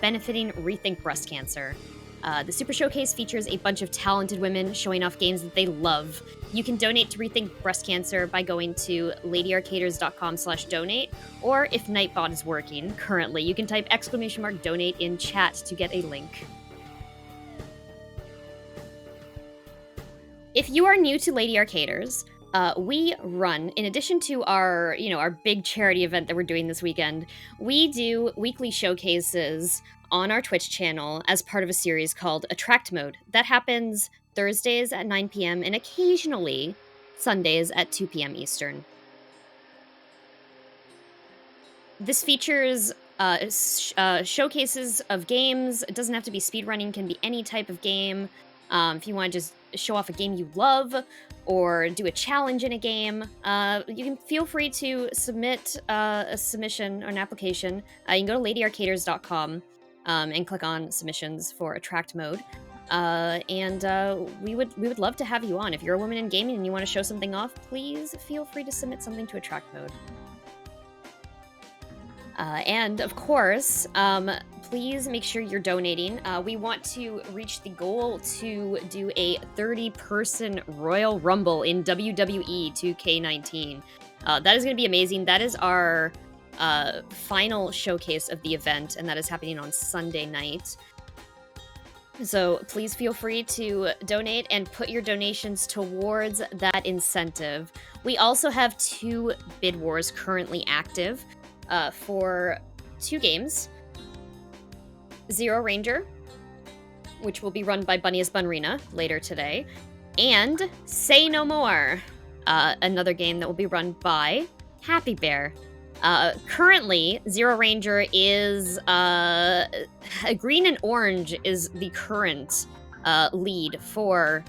benefiting Rethink Breast Cancer. The Super Showcase features a bunch of talented women showing off games that they love. You can donate to Rethink Breast Cancer by going to ladyarcaders.com/donate, or if Nightbot is working currently, you can type !donate in chat to get a link. If you are new to Lady Arcaders, we run, in addition to our, our big charity event that we're doing this weekend, we do weekly showcases on our Twitch channel as part of a series called Attract Mode. That happens Thursdays at 9 p.m. and occasionally Sundays at 2 p.m. Eastern. This features showcases of games. It doesn't have to be speedrunning, can be any type of game. If you want to just show off a game you love or do a challenge in a game, you can feel free to submit a submission or an application. You can go to ladyarcaders.com and click on submissions for attract mode. We would love to have you on. If you're a woman in gaming and you want to show something off, please feel free to submit something to attract mode. And of course, please make sure you're donating. We want to reach the goal to do a 30-person Royal Rumble in WWE 2K19. That is going to be amazing. That is our final showcase of the event, and that is happening on Sunday night. So please feel free to donate and put your donations towards that incentive. We also have 2 bid wars currently active for 2 games. Zero Ranger, which will be run by Bunniest Bunrina later today, and Say No More, another game that will be run by Happy Bear. Currently, Zero Ranger is green and orange is the current lead for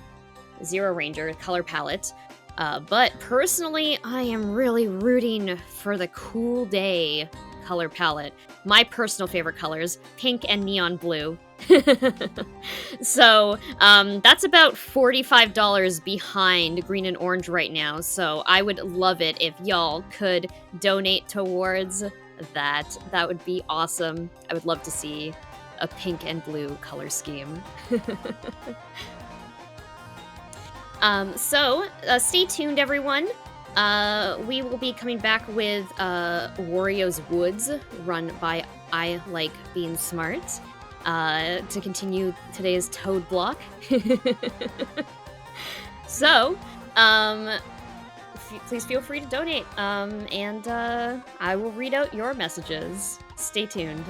Zero Ranger color palette. But personally, I am really rooting for the Cool Day color palette. My personal favorite colors, pink and neon blue. So, that's about $45 behind green and orange right now, so I would love it if y'all could donate towards that. That would be awesome. I would love to see a pink and blue color scheme. Stay tuned, everyone. We will be coming back with Wario's Woods, run by I Like Being Smart, to continue today's Toad block. So, please feel free to donate, and I will read out your messages. Stay tuned.